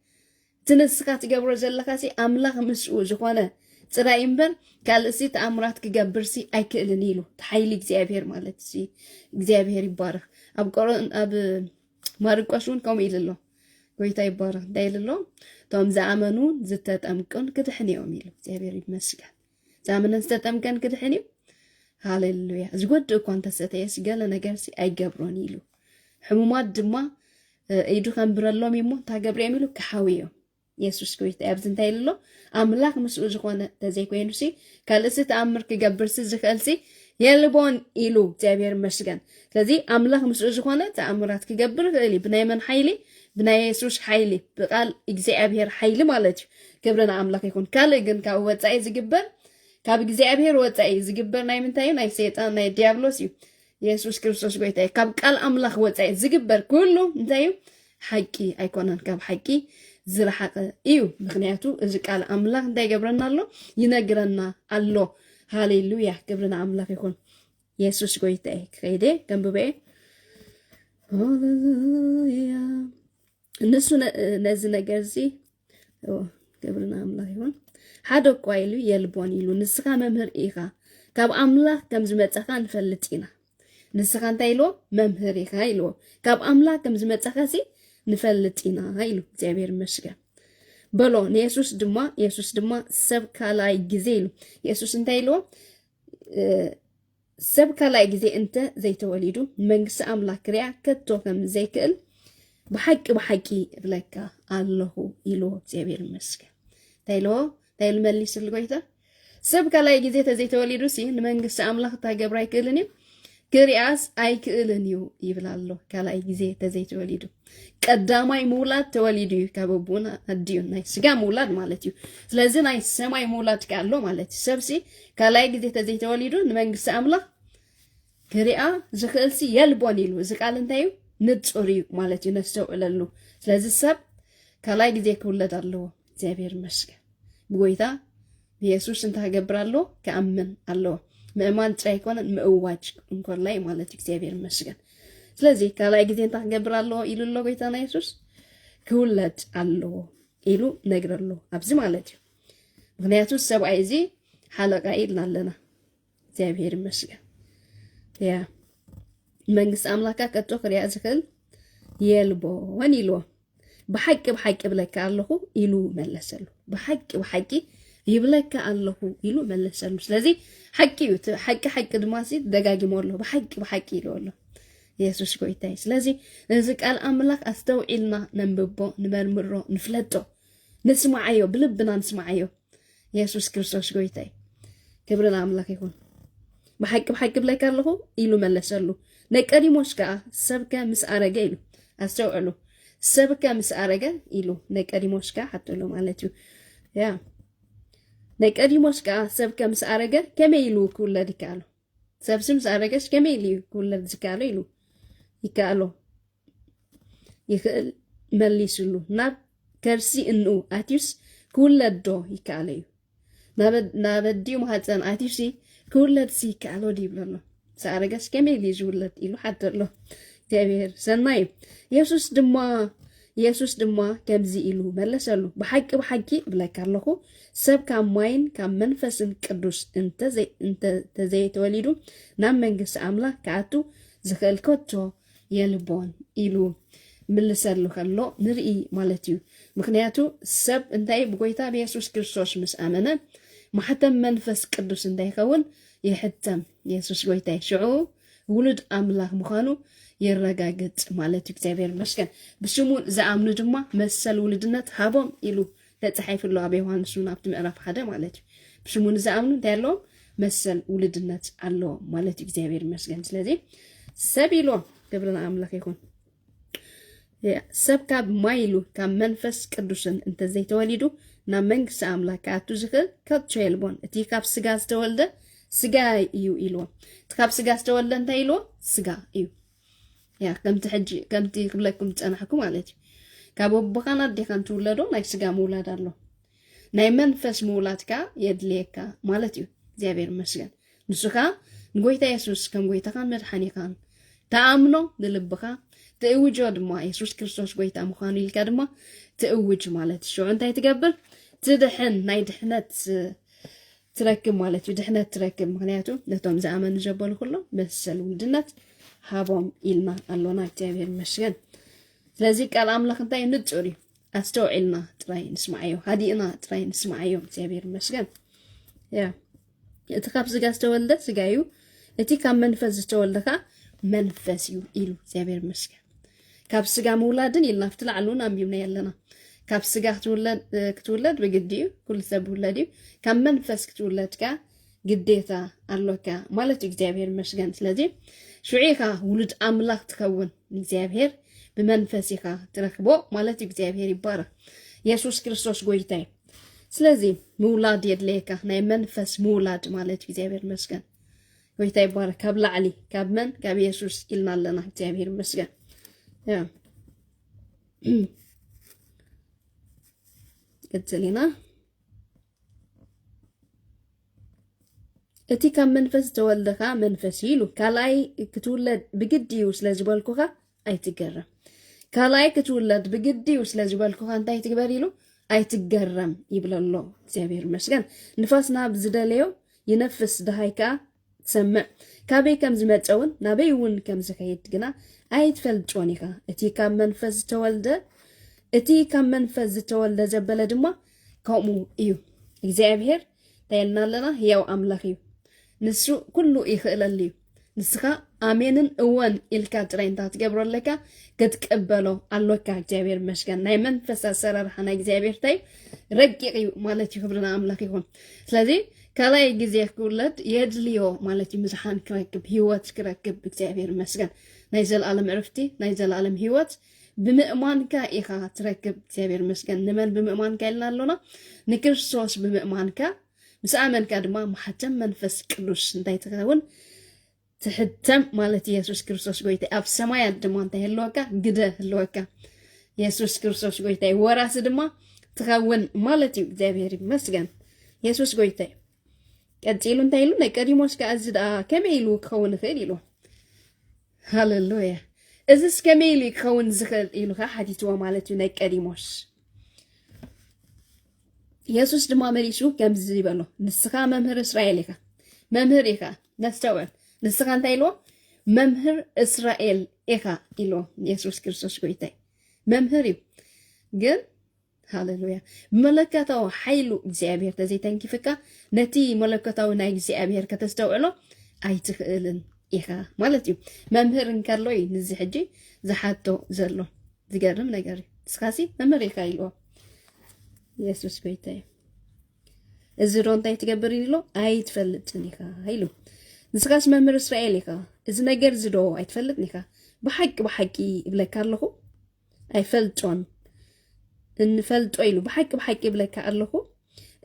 እቲ ንስኻ ትገብሮ ዘለካ ሲ አምላክ ምስኡ ዝኾነ ጽራይ እምበር ካልእሲ ተአምራት ክገብርሲ ኣይክእልን ኢሉ ተሓይሊ እግዚአብሔር ማለት ሲ እግዚአብሔር ይባረክ ኣብ ማርቆስን ከም ኢልሎ ጎይታ ይባረክ ዳይልሎ ቶም ዝኣመኑ ዝተጠምቁን ክድሕንዮም ኢሉ እግዚአብሔር ይመስገን ዛመነን ዝተጠምቀን ክድሕንዩ ሃሌሉያ ዝጎድ እኳ እንተሰተየስ ገለ ነገርሲ ኣይገብሮን ኢሉ ሕሙማት ድማ ኢዱ ከምብረሎም ይሞ ታገብርዮም ኢሉ ክሓውዮም ኢየሱስ ጎይታ ኣብዚ እንታይ ኢልሎ ኣምላኽ ምስኡ ዝኾነ ተዘይኮይኑሲ ካልእሲ ተኣምር ክገብርሲ ዝኽእልሲ የልቦን ኢሉ እግዚአብሔር ይመስገን ስለዚ ኣምላኽ ምስኡ ዝኾነ ተኣምራት ክገብር ክእል ብናይ መን ሓይሊ ብናይ ኢየሱስ ሓይሊ ብቃል እግዚአብሔር ሓይሊ ማለት እዩ ክብርና ኣምላኽ ይኹን ካልእ ግን ካብ ወፃኢ ዝግበር ካብ እግዚአብሔር ወፃኢ ዝግበር ናይ ምንታይ ናይ ሰይጣን ናይ ዲያብሎስ እዩ ኢየሱስ ክርስቶስ ጎይታ ካብ ቃል ኣምላኽ ወፃኢ ዝግበር ኩሉ እንታይ እዩ ሓቂ ኣይኮነን ካብ ሓቂ ዝረሓቀ እዩ ምክንያቱ እዚ ቃል ኣምላኽ እንታይ ገብረና ኣሎ ይነግረና ኣሎ ሃሌሉያ ክብርና ኣምላኽ ይኹን ኢየሱስ ጎይታ ከይደ ከምበበ ሃሌሉያ እነሱ ነዚ ነገርዚ ክብርና ኣምላኽ ይኹን ሓደ እኳ ኢሉ የልቦን ኢሉ ንስኻ መምህር ኢኻ ካብ ኣምላኽ ከም ዝመፀኻ ንፈልጥ ኢና ንስኻ እንታይ ኢልዎ መምህር ኢኻ ኢልዎ ካብ ኣምላኽ ከም ዝመፀኻሲ ንፈልጥ ኢና ኢሉ እግዚአብሔር ይመስገን በሎ ኢየሱስ ድማ ሰብ ካልኣይ ግዜ ኢሉ ኢየሱስ እንታይ ኢልዎ ሰብ ካልኣይ ግዜ እንተ ዘይተወሊዱ መንግስቲ ኣምላኽ ክርያ ከቶ ከም ዘይክእል ብሓቂ እብለካ ኣለኹ ኢልዎ እግዚአብሔር ይመስገን ታይልዎ ታይል መልስል ጎይታ ሰብ ካልኣይ ግዜ ተዘይተወሊዱ ሲ ንመንግስቲ ኣምላኽ ታገብራ ኣይክእልን እዩ ክርያስ ኣይክእልን እዩ ይብላሎ ካልኣይ ግዜ ተዘይተወሊዱ ቀዳማይ ምውላድ ተወሊዱ ካብ አቡና አዲዩ ናይ ስጋ ምውላድ ማለት እዩ ስለዚ ናይ ሰማይ ምውላድ ካሎ ማለት ሰብሲ ካልኣይ ግዜ ተዘይተወሊዱ ንመንግስቲ ኣምላኽ ክርያ ዝኽእልሲ የልቦን ኢሉ እዚ ቃል እንታይ እዩ ንጹር እዩ ማለት እዩ ነስተውዕለሉ ስለዚ ሰብ ካልኣይ ግዜ ክውለድ ኣለዎ እግዚአብሔር ይመስገን ብጎይታ ኢየሱስ እንታገብራሎ ከአምን ኣለዎ ምእማን ጥራይ ኮነ ምእዋጅ እንኮላይ ማለት እግዚአብሔር ይመስገን ስለዚ ካልኣይ ግዜ እንታገብራሎ ኢሉሎ ጎይታና ኢየሱስ ክውለድ ኣለዎ ኢሉ ነግረሎ ኣብዚ ማለት እዩ ምክንያቱ ሰብኣይ እዚ ሓለቃ ኢልና ኣለና እግዚአብሔር ይመስገን ያ መንግስቲ ኣምላካ ከቶ ክርያ ዝኽእል የልቦን ኢልዎ ብሓቂ ብለካ ኣለኹ ኢሉ መለሰሉ ብሓቂ ይብለካ ኣለኹ ኢሉ መለሰሉ ስለዚ ሓቂ እዩ ሓቂ ድማሲ ደጋጊሞ ኣሎ ብሓቂ ኢሉ ኣሎ ኢየሱስ ጎይታይ ስለዚ እዚ ቃል ኣምላኽ ኣስተውዒልና ነንብቦ ንመርምሮ ንፍለጦ ንስማዓዮ ብልብና ንስማዓዮ ኢየሱስ ክርስቶስ ጎይታይ ክብርና ኣምላኽ ይኹን ብሓቂ ብለካ ኣለኹ ኢሉ መለሰሉ ነቀዲሞስ ከዓ ሰብከ ምስ ኣረገ ኢሉ ኣስተውዕሉ ሰብከ ምስ ኣረገ ኢሉ ነቀዲሞስ ከዓ ሓተሎ ማለት እዩ ያ ነቀዲሞስ ከዓ ሰብከ ምስ ኣረገ ከመይ ኢሉ ክውለድ ይከኣሎ ሰብሲ ምስ ኣረገስ ከመይ ኢሉ ክውለድ ዝከኣሎ ኢሉ ይከኣሎ ይኽእል መሊሱሉ ናብ ከርሲ እንኡ ኣትዩስ ክውለድ ዶ ይከኣሎ እዩ ናብ ኣዲኡ ማህፀን ኣትዩሲ ክውለድሲ ይከኣሎ ዲ ይብለሎ ሳረገስ ከመይ ኢሉ ዝውለድ ኢሉ ሓተሎ እግዚአብሔር ሰናይ ኢየሱስ ድማ ከምዚ ኢሉ መለሰሉ ብሓቂ ብለካ ኣለኹ ሰብ ካብ ማይን ካብ መንፈስን ቅዱስ እንተዘይተወሊዱ ናብ መንግስቲ ኣምላኽ ከኣቱ ዝኽእል ከቶ የልቦን ኢሉ ምልሰሉ ከሎ ንርኢ ማለት እዩ ምክንያቱ ሰብ እንታይ ብጎይታ ብኢየሱስ ክርስቶስ ምስ ኣመነ ማሕተም መንፈስ ቅዱስ እንዳይኸውን ይሕተም ኢየሱስ ጎይታይ ሽዑ ውሉድ ኣምላኽ ምዃኑ ይረጋግጥ ማለት እግዚአብሔር ይመስገን ብስሙ ዝኣምኑ ድማ መሰል ውልድነት ሃቦም ኢሉ ተጻሒፉሉ ኣብ ዮሐንስ ናብቲ ምዕራፍ 1 ማለት እዩ ብስሙ ዝኣምኑ እንታይ ኣለዎም መሰል ውልድነት ኣለዎ ማለት እግዚአብሔር ይመስገን ስለዚ ሰብ ኢሉ ክብርና ኣምላኽ ይኹን ሰብ ካብ ማይ ኢሉ ካብ መንፈስ ቅዱስን እንተዘይተወሊዱ ናብ መንግስቲ ኣምላኽ ከኣቱ ዝኽእል ከቶ የልቦን እቲ ካብ ስጋ ዝተወልደ ስጋ እዩ ኢልዎ እቲ ካብ ስጋ ዝተወልደ እንታይ ኢልዎ ስጋ እዩ ያ ከምቲ ክብለኩም ፀናሕኩ ማለት እዩ ካብ ኣቦኻን ኣዴኻን ትውለዶ ናይ ስጋ ምውላድ ኣሎ ናይ መንፈስ ምውላድ ከዓ የድልየካ ማለት እዩ እግዚአብሔር ይመስገን ንሱ ከዓ ንጎይታ ኢየሱስ ከም ጎይታኻን መድሓኒኻን ተኣምኖ ንልብኻ ትእውጆ ድማ ኢየሱስ ክርስቶስ ጎይታ ምዃኑ ኢልካ ድማ ትእውጅ ማለት እዩ እንታይ ትገብር ትድሕን ናይ ድሕነት تركب مالتي دحنا تركب مخنياتو نتوم زعمن جبل كله مسل ولدنات هابوم إلنا اللونا كتابير مشغن ስለዚህ ቃል አምላክ እንታይ ንጽሪ አስተውዕልና ጥራይ ንስማዓዮ ሃዲእና ጥራይ ንስማዓዮ እግዚአብሔር ይመስገን ያ እቲ ካብ ስጋ ዝተወልደ ስጋዩ እቲ ካብ መንፈስ ዝተወልደካ መንፈስ እዩ ኢሉ እግዚአብሔር ይመስገን ካብ ስጋ መውላድን ኢልና ፍትላዕሉን አንቢብና ያለና ካብ ስጋ ክትወለድ በግዲዩ ኩሉ ሰብ ወለድ ካብ መንፈስ ክትወለድካ ግዴታ አለካ ማለት እግዚአብሔር ይመስገን ስለዚህ ሹዒካ ውሉድ አምላክ ትከውን እግዚአብሔር بمنفسك تركبو مالتي እግዚአብሔር ይባረክ ኢየሱስ ክርስቶስ ጎይታይ ስለዚህ መውላድ የድለካ ናይ መንፈስ መውላድ ማለት እግዚአብሔር መስገን ጎይታይ ይባረክ ካብ ላዕሊ ካብ መን ካብ ኢየሱስ ኢልና ለና እግዚአብሔር መስገን ያ ቀጥልና እቲ ካብ መንፈስ ተወልደካ መንፈስ ይሉ ካላይ ክትውለድ በግዲዩ ስለዝበልኩካ አይትገረም ካላይ ክትውለድ በግዲዩ ስለዝበልኩካ እንታይ ትግበር ኢሉ አይትገረም ይብለሎ እግዚአብሔር መስገን ንፋስና ብዝደለዮ ይነፍስ ደሃይካ ሰምዕ ካበይ ከም ዝመፀውን ናበይውን ከም ዝኸይድ ግና አይትፈልጦኒካ እቲ ካብ መንፈስ ዝተወልደ ዘበለ ድማ ከምኡ እዩ እግዚአብሔር ታይልናለና ያው አምላክ እዩ ንሱ ኩሉ ይኽእለል እዩ ንስኻ አሜንን እወን ኢልካ ጥራይንታ ትገብረለካ ክትቀበሎ አለካ እግዚአብሔር መስገን ናይ መንፈስ አሰራርሓ ናይ እግዚአብሔር ታይ ረቂቅ እዩ ማለት ይክብርና አምላክ ይሁን ስለዚህ ከላይ ጊዜ ኩለት የድልዮ ማለት ምዝሓን ክረክብ ህይወት ክረክብ እግዚአብሔር መስገን ናይ ዘለዓለም ዕርፍቲ ናይ ዘለዓለም ህይወት ብምእማንካ ኢኻ ትረክብ እግዚአብሔር መስገን ንመን ብምእማንካ ኢልና ኣለና ንክርስቶስ ብምእማንካ ምስ አመንካ ድማ ማሕተም መንፈስ ቅዱስ እንታይ ትኸውን تحتم مالت يسوع كريستوس قويتي أب سمايات دمان تهلوكا قده هلوكا يسوع كريستوس قويتي وراس دما تخون مالتي እግዚአብሔር ይመስገን يسوع قويتي قتيلون تايلو نكريموس كأزد كميلو كون خير يلو هاللويا إذا كميلي كون زخل يلو حديثوا مالتي نكريموس يسوع دما مريشو كم زيبالو نسخا ممهر إسرائيليكا ممهريكا نستوعب نسخة تايلو ممهر إسرائيل إيكا إلو يسوع كريستوس قويتاي ممهري قل هاللويا ملكته حيلو እግዚአብሔር ተዘይተን كيفك نتي ملكته ናይ እግዚአብሔር ከተስተውዕሎ ኣይትኽእልን ኢኻ ማለት እዩ መምህር እንከሎይ ንዚ ሕጂ ዝሓቶ ዘሎ ዝገርም ነገር ስኻሲ መምህር ኢኻ ኢልዎ ኢየሱስ ጎይታይ እዚ ዶ እንታይ ትገብር ኢሎ ኣይትፈልጥን ኢኻ ኢሉ ንስኻስ መምህር እስራኤል ኢኻ እዚ ነገር ዝዶ ኣይትፈልጥን ኢኻ ብሓቂ ይብለካ ኣለኹ ኣይፈልጦን እንፈልጦ ኢሉ ብሓቂ ይብለካ ኣለኹ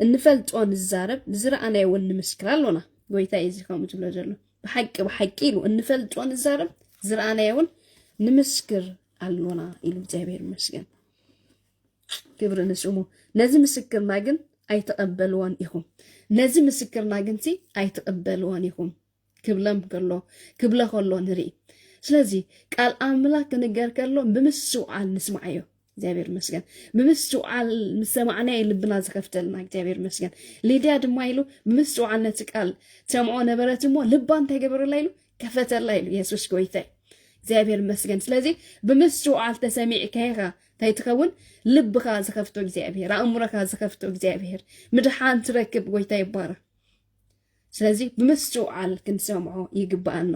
እንፈልጦን ዝዛረብ ዝረኣናዮ እውን ንምስክር ኣለና ጎይታይ እዚ ከምኡ ዝብሎ ዘሎ ብሓቂ ኢሉ እንፈልጦን ዝዛረብ ዝረኣናዮ እውን ንምስክር ኣለና ኢሉ እግዚአብሔር ይመስገን ክብር ንስሙ ነዚ ምስክርና ግን ኣይተቀበልዎን ኢኹም ነዚ ምስክርና ግን ኣይተቀበልዎን ኢኹም ክብለም ክብለ ከሎ ንርኢ ስለዚህ ቃል አምላክ ንገር ከሎ ብምስዋዕል ንስማዓዮ እግዚአብሔር ይመስገን ብምስዋዕል ንሰማዕና ልብና ዝከፍተልና እግዚአብሔር ይመስገን ሊድያ ድማ ኢሉ ብምስዋዕል ነቲ ቃል ሰምዖ ነበረትሞ ልባ እንታይ ገበረላ ኢሉ ከፈተላ ኢሉ ኢየሱስ ጎይታይ እግዚአብሔር ይመስገን ስለዚህ ብምስዋዕል ተሰሚዕካ ኢኻ ታይትኸውን ልብኻ ዝከፍቶ እግዚአብሔር አእምሮኻ ዝከፍቶ እግዚአብሔር ምድሓን ትረክብ ጎይታይ ይባረክ ስለዚህ ብምስዋዕል ክንሰምዖ ይግባአና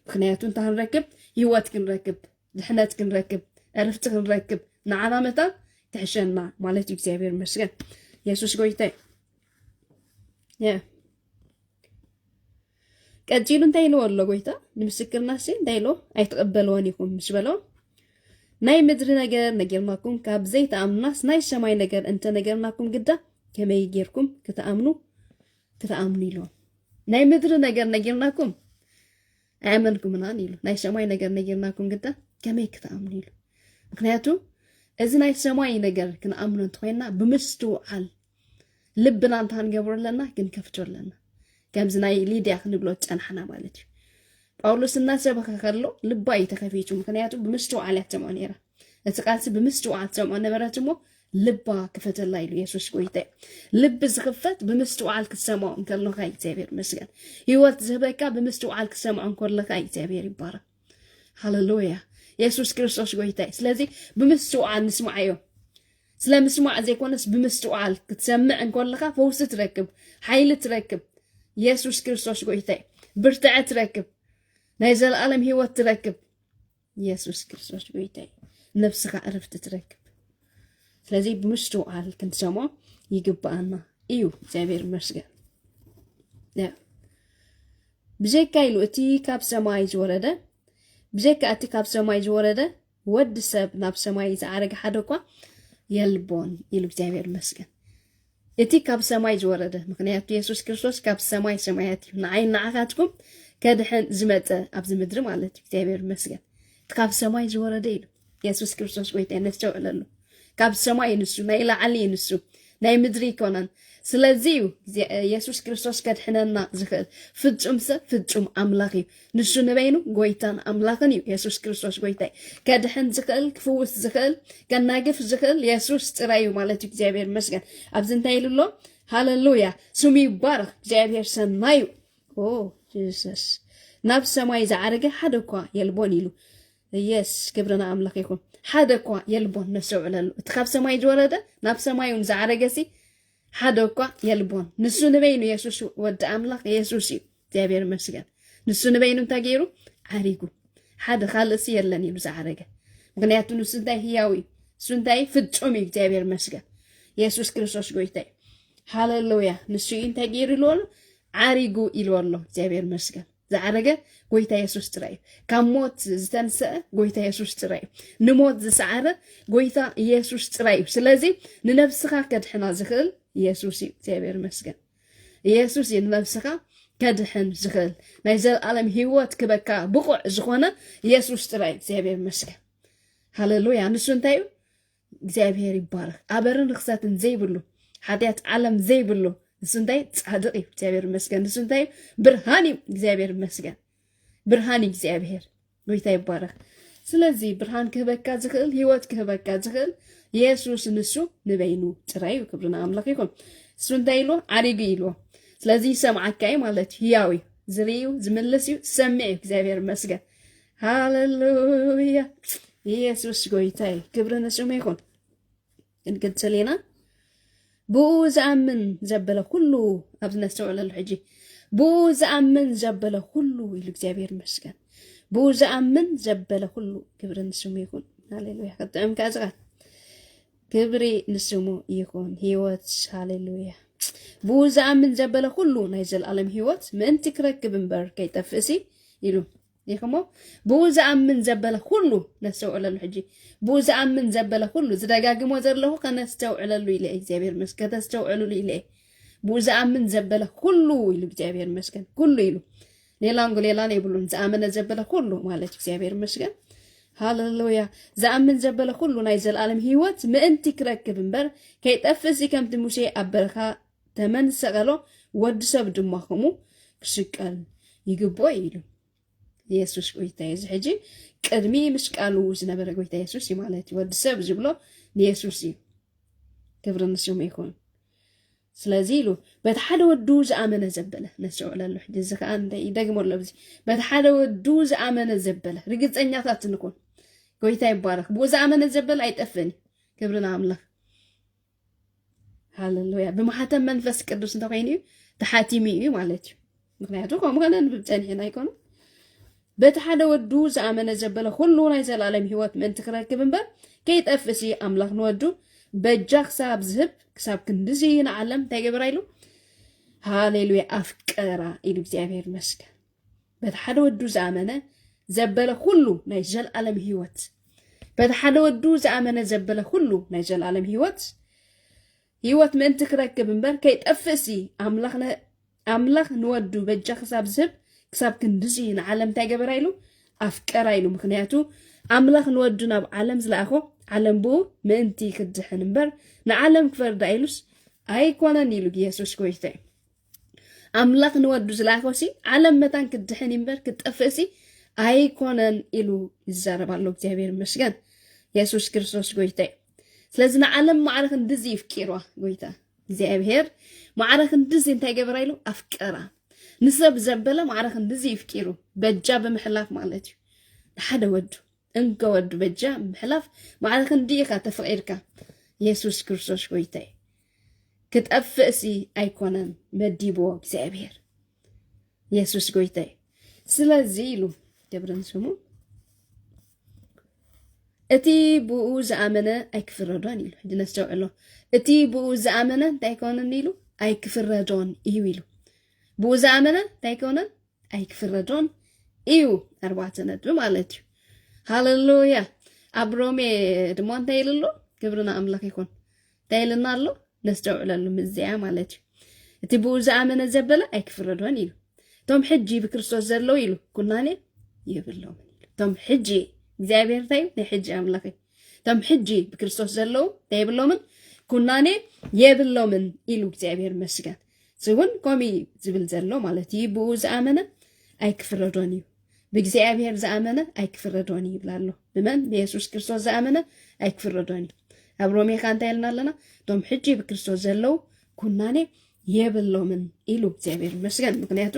ምክንያቱ እንታንረክብ ህይወት ክንረክብ ድሕነት ክንረክብ ዕረፍቲ ክንረክብ ንዓላመታ ትሕሸና ማለት እግዚአብሔር ይመስገን ኢየሱስ ጎይታይ ያ ቀፂሉ እንታይ ኢሉ ኣሎ ጎይታ ንምስክርናሲ እንታይ ኢሉ ኣይተቀበልዎን ኢኹም ምስ በሎ ናይ ምድሪ ነገር ነገርናኩም ካብ ዘይተኣምናስ ናይ ሰማይ ነገር እንተ ነገርናኩም ግዳ ከመይ ጌርኩም ክትኣምኑ ኢሉ ናይ ምድሪ ነገር ነገርናኩም ኣመንኩምናን ኢሉ ናይ ሰማይ ነገር ነገርናኩም ግዳ ከመይ ክትኣምኑ ኢሉ ምክንያቱ እዚ ናይ ሰማይ ነገር ክንኣምኑ እንተኮይና ብምስትውዓል ልብና እንታንገብረለና ክንከፍተለና ከምዚ ናይ ሊድያ ክንብሎ ጨንሓና ማለት እዩ ጳውሎስ እናሰበከ ከሎ ልባ ይተከፊቱ ምክንያቱ ብምስትውዓል ያተምዖ ነይራ እቲ ቃልሲ ብምስትውዓል ተምዖ ነበረት እሞ ልባ ክፈተላ ኢሉ ኢየሱስ ጎይታይ ልብ ዝኽፈት ብምስትውዓል ክትሰማዖ እንከለኻ እግዚአብሔር ይመስገን ህይወት ዝህበካ ብምስትውዓል ክትሰማዖ እንከለኻ እግዚአብሔር ይባረክ ሃሌሉያ ኢየሱስ ክርስቶስ ጎይታይ ስለዚህ ብምስትውዓል ንስማዓዮ ስለምስማዕ ዘይኮነስ ብምስትውዓል ክትሰምዕ እንከለኻ ፈውስ ትረክብ ሓይሊ ትረክብ ኢየሱስ ክርስቶስ ጎይታይ ብርትዕ ትረክብ ናይ ዘለዓለም ህይወት ትረክብ ኢየሱስ ክርስቶስ ጎይታይ ነፍስኻ ዕረፍቲ ትረክብ ስለዚህ ብምስትውዓል ክንሰምዖ ይግባአና እዩ እግዚአብሔር ይመስገን ብዘይካ ኢሉ እቲ ካብ ሰማይ ዝወረደ ብዘይካ እቲ ካብ ሰማይ ዝወረደ ወዲ ሰብ ናብ ሰማይ ዝዓረገ ሓደ እኳ የልቦን ኢሉ እግዚአብሔር ይመስገን እቲ ካብ ሰማይ ዝወረደ ምክንያቱ ኢየሱስ ክርስቶስ ካብ ሰማይ ሰማያት እዩ ንዓይን ንዓኻትኩም ከድሕን ዝመፀ ኣብዚ ምድሪ ማለት እዩ እግዚአብሔር ይመስገን ካብ ሰማይ ዝወረደ ኢሉ ኢየሱስ ክርስቶስ ጎይታ ነስተውዕለሉ ካብ ሰማይ ንሱ ናይ ላዕሊ ንሱ ናይ ምድሪ ይኮነን ስለዚህ ኢየሱስ ክርስቶስ ከድሕነና ዝኽእል ፍጹም ሰብ ፍጹም አምላኽ እዩ ንሱ ንበይኑ ጎይታን አምላኽን እዩ ኢየሱስ ክርስቶስ ጎይታ ከድሕን ዝኽእል ክፍውስ ዝኽእል ከናግፍ ዝኽእል ኢየሱስ ጥራይ እዩ ማለት እዩ እግዚአብሔር ይመስገን ኣብዚ እንታይ ኢሉ ኣሎ ሃሌሉያ ስሙ ይባረክ እግዚአብሔር ሰናይ እዩ ኦ ጂሰስ ናብ ሰማይ ዝዓረገ ሓደ እኳ የልቦን ኢሉ ኢየስ ክብርና አምላኽ ይኹን ሓደ እኳ የልቦን ነስተውዕለሉ እቲ ካብ ሰማይ ዝወረደ ናብ ሰማዩን ዝዓረገሲ ሓደ እኳ የልቦን ንሱ ንበይኑ ኢየሱስ ወዲ አምላኽ ኢየሱስ እዩ እግዚአብሔር ይመስገን ንሱ ንበይኑ እንታይ ገይሩ ዓሪጉ ሓደ ካልእሲ የለን ኢሉ ዝዓረገ ምክንያቱ ንሱ እንታይ ህያው እዩ ንሱ እንታይ ፍጹም እዩ እግዚአብሔር ይመስገን ኢየሱስ ክርስቶስ ጎይታ እዩ ሃሌሉያ ንሱ እንታይ ገይሩ ኢሉ ኣሎ ዓሪጉ ኢሉ ኣሎ እግዚአብሔር ይመስገን ዝዓረገ ጎይታ ኢየሱስ ጥራይ ካብ ሞት ዝተንስአ ጎይታ ኢየሱስ ጥራይ ንሞት ዝሰዓረ ጎይታ ኢየሱስ ጥራይ ስለዚ ንነፍስኻ ከድሕና ዝኽእል ኢየሱስ እዩ እግዚአብሔር ይመስገን ኢየሱስ እዩ ንነፍስኻ ከድሕን ዝኽእል ናይ ዘለዓለም ህይወት ክበካ ብቑዕ ዝኾነ ኢየሱስ ጥራይ እግዚአብሔር ይመስገን ሃሌሉያ ንሱ እንታይ እዩ እግዚአብሔር ይባረክ ኣበርን ርክሰትን ዘይብሉ ሓጢአት ዓለም ዘይብሉ ንሱ እንታይ ጻድቕ እዩ እግዚአብሔር ይመስገን ንሱ እንታይ ብርሃን እዩ እግዚአብሔር ይመስገን ብርሃን እግዚአብሔር ጎይታ ይባረክ ስለዚህ ብርሃን ክህበካ ዝኽእል ህይወት ክህበካ ዝኽእል ኢየሱስ ንሱ ንበይኑ ጥራይ እዩ ክብርና አምላኽ ይኹን እሱ እንታይ ኢሉ ዓሪጉ ኢሉ ስለዚህ ሰምዓካ እዩ ማለት ህያው እዩ ዝርእዩ ዝምልስ እዩ ዝሰምዕ እዩ እግዚአብሔር ይመስገን ሃሌሉያ ኢየሱስ ጎይታ እዩ ክብሪ ንስሙ ይኹን እንቅጽል ኢና ብኡ ዝኣምን ዘበለ ኩሉ ኣብዚ ነስተውዕለሉ ሕጂ ብኡ ዝኣምን ዘበለ ኩሉ ኢሉ እግዚአብሔር ይመስገን ብኡ ዝኣምን ዘበለ ኩሉ ክብሪ ንስሙ ይኹን ሃሌሉያ ከጥዕም ካዝቓት ክብሪ ንስሙ ይኹን ህይወት ሃሌሉያ ብኡ ዝኣምን ዘበለ ኩሉ ናይ ዘለዓለም ህይወት ምእንቲ ክረክብ እምበር ከይጠፍእሲ ኢሉ ይኸሞ ብኡ ዝኣምን ዘበለ ኩሉ ነስተውዕለሉ ሕጂ ብኡ ዝኣምን ዘበለ ኩሉ ዝደጋግሞ ዘለኹ ከነስተውዕለሉ ኢለ እግዚአብሔር ይመስገን ከተስተውዕሉሉ ኢለ ብኡ ዝኣምን ዘበለ ኩሉ ኢሉ እግዚአብሔር ይመስገን ኩሉ ኢሉ ሌላን የብሉን ዝኣመነ ዘበለ ኩሉ ማለት እግዚአብሔር ይመስገን ሃሌሉያ ዝኣምን ዘበለ ኩሉ ናይ ዘለዓለም ህይወት ምእንቲ ክረክብ እምበር ከይጠፍእሲ ከምቲ ሙሴ ኣብ በረኻ ተመን ሰቐሎ ወዲ ሰብ ድማ ከምኡ ክስቀል ይግብኦ ኢሉ ኢየሱስ ጎይታ እዚ ሕጂ ቅድሚ ምስ ቃሉ ዝነበረ ጎይታ ኢየሱስ እዩ ማለት እዩ ወዲ ሰብ ዝብሎ ንኢየሱስ እዩ ክብሪ ንስሙ ይኹን ስለዚ ኢሉ በቲ ሓደ ወዱ ዝኣመነ ዘበለ ነስተውዕለሉ ሕጂ እዚ ከዓ እንታይ ይደግመሎ ኣብዚ በቲ ሓደ ወዱ ዝኣመነ ዘበለ ርግፀኛታት ንኩን ጎይታ ይባረክ ብኡ ዝኣመነ ዘበለ ኣይጠፍእን ክብርና አምላኽ ሃሌሉያ ብማሕተም መንፈስ ቅዱስ እንተኮይኑ እዩ ተሓቲሙ እዩ ማለት እዩ ምክንያቱ ከምኡ ከነ ንብብ ፀኒሕና ኣይኮኑ በቲ ሓደ ወዱ ዝኣመነ ዘበለ ኩሉ ናይ ዘለዓለም ህይወት ምእንቲ ክረክብ እምበር ከይጠፍእሲ ኣምላኽ ንወዱ በጃ ክሳብ ዝህብ ክሳብ ክንዲዚ ንዓለም እንታይ ገበራ ኢሉ ሃሌሉያ ኣፍቀራ ኢሉ እግዚአብሔር ይመስገን በቲ ሓደ ወዱ ዝኣመነ ዘበለ ኩሉ ናይ ዘለዓለም ህይወት በቲ ሓደ ወዱ ዝኣመነ ዘበለ ኩሉ ናይ ዘለዓለም ህይወት ምእንቲ ክረክብ እምበር ከይጠፍእሲ ኣምላኽ ንወዱ በጃ ክሳብ ዝህብ ክሳብ ክንዲዚ ንዓለም እንታይ ገበራ ኢሉ ኣፍቀራ ኢሉ ምክንያቱ ኣምላኽ ንወዱ ናብ ዓለም ዝለኣኾ ዓለም ብኡ ምእንቲ ክድሕን እምበር ንዓለም ክፈርዳ ኢሉስ ኣይኮነን ኢሉ ኢየሱስ ጎይታ እዩ ኣምላኽ ንወዱ ዝለኣኾሲ ዓለም መታን ክድሕን እምበር ክጠፍእሲ ኣይኮነን ኢሉ ይዛረብ ኣሎ እግዚአብሔር ይመስገን ኢየሱስ ክርስቶስ ጎይታ እዩ ስለዚህ ዓለም ማዕረክ እንደዚ ይፍቂሯ ጎይታ እግዚአብሔር ማዕረክ እንደዚ እንታይ ገበራ ኢሉ አፍቀራ ንሰብ ዘበለ ማዕረክ እንደዚ ይፍቂሩ በጃ በመሕላፍ ማለት እዩ ሓደ ወዱ እንከ ወዱ በጃ በመሕላፍ ማዕረክ እንዲኻ ተፈቂድካ ኢየሱስ ክርስቶስ ጎይታይ ክትጠፍእሲ ኣይኮነን መዲቦ እግዚአብሔር ኢየሱስ ጎይታይ ስለዚ ኢሉ ገብረን ስሙ እቲ ብኡ ዝኣመነ ኣይክፍረዶን ኢሉ ሕጂ ነስተውዕሎ እቲ ብኡ ዝኣመነ እንታይ ኮነን ኢሉ ኣይክፍረዶን እዩ ኢሉ ብኡ ዝኣመነ እንታይ ኮነን ኣይክፍረዶን እዩ 4 ነጥቢ ማለት እዩ ሃሌሉያ ኣብ ሮሜ ድማ እንታይ ኢሉሎ ግብርና ኣምላኽ ይኹን እንታይ ኢልና ኣሎ ነስተውዕለሉ ምዝያ ማለት እዩ እቲ ብኡ ዝኣመነ ዘበለ ኣይክፍረዶን ኢሉ ቶም ሕጂ ብክርስቶስ ዘለው ኢሉ ኩናኔ የብሎም ቶም ሕጂ እግዚአብሔር ታይ ሕጂ አምላክ ቶም ሕጂ በክርስቶስ ዘለው ታይብሎምን ኩናኔ የብሎምን ኢሉ እግዚአብሔር መስጋን ዝውን ኮሚ ዝብል ዘሎ ማለት ይብኡ ዝኣመነ ኣይክፍረዶን እዩ በእግዚአብሔር ዝኣመነ ኣይክፍረዶን ይብላሎ በመን በኢየሱስ ክርስቶስ ዝኣመነ ኣይክፍረዶን ኣብ ሮሜ ካንታ ይልናለና ቶም ሕጂ በክርስቶስ ዘለው ኩናኔ የብሎምን ኢሉ እግዚአብሔር መስጋን ምክንያቱ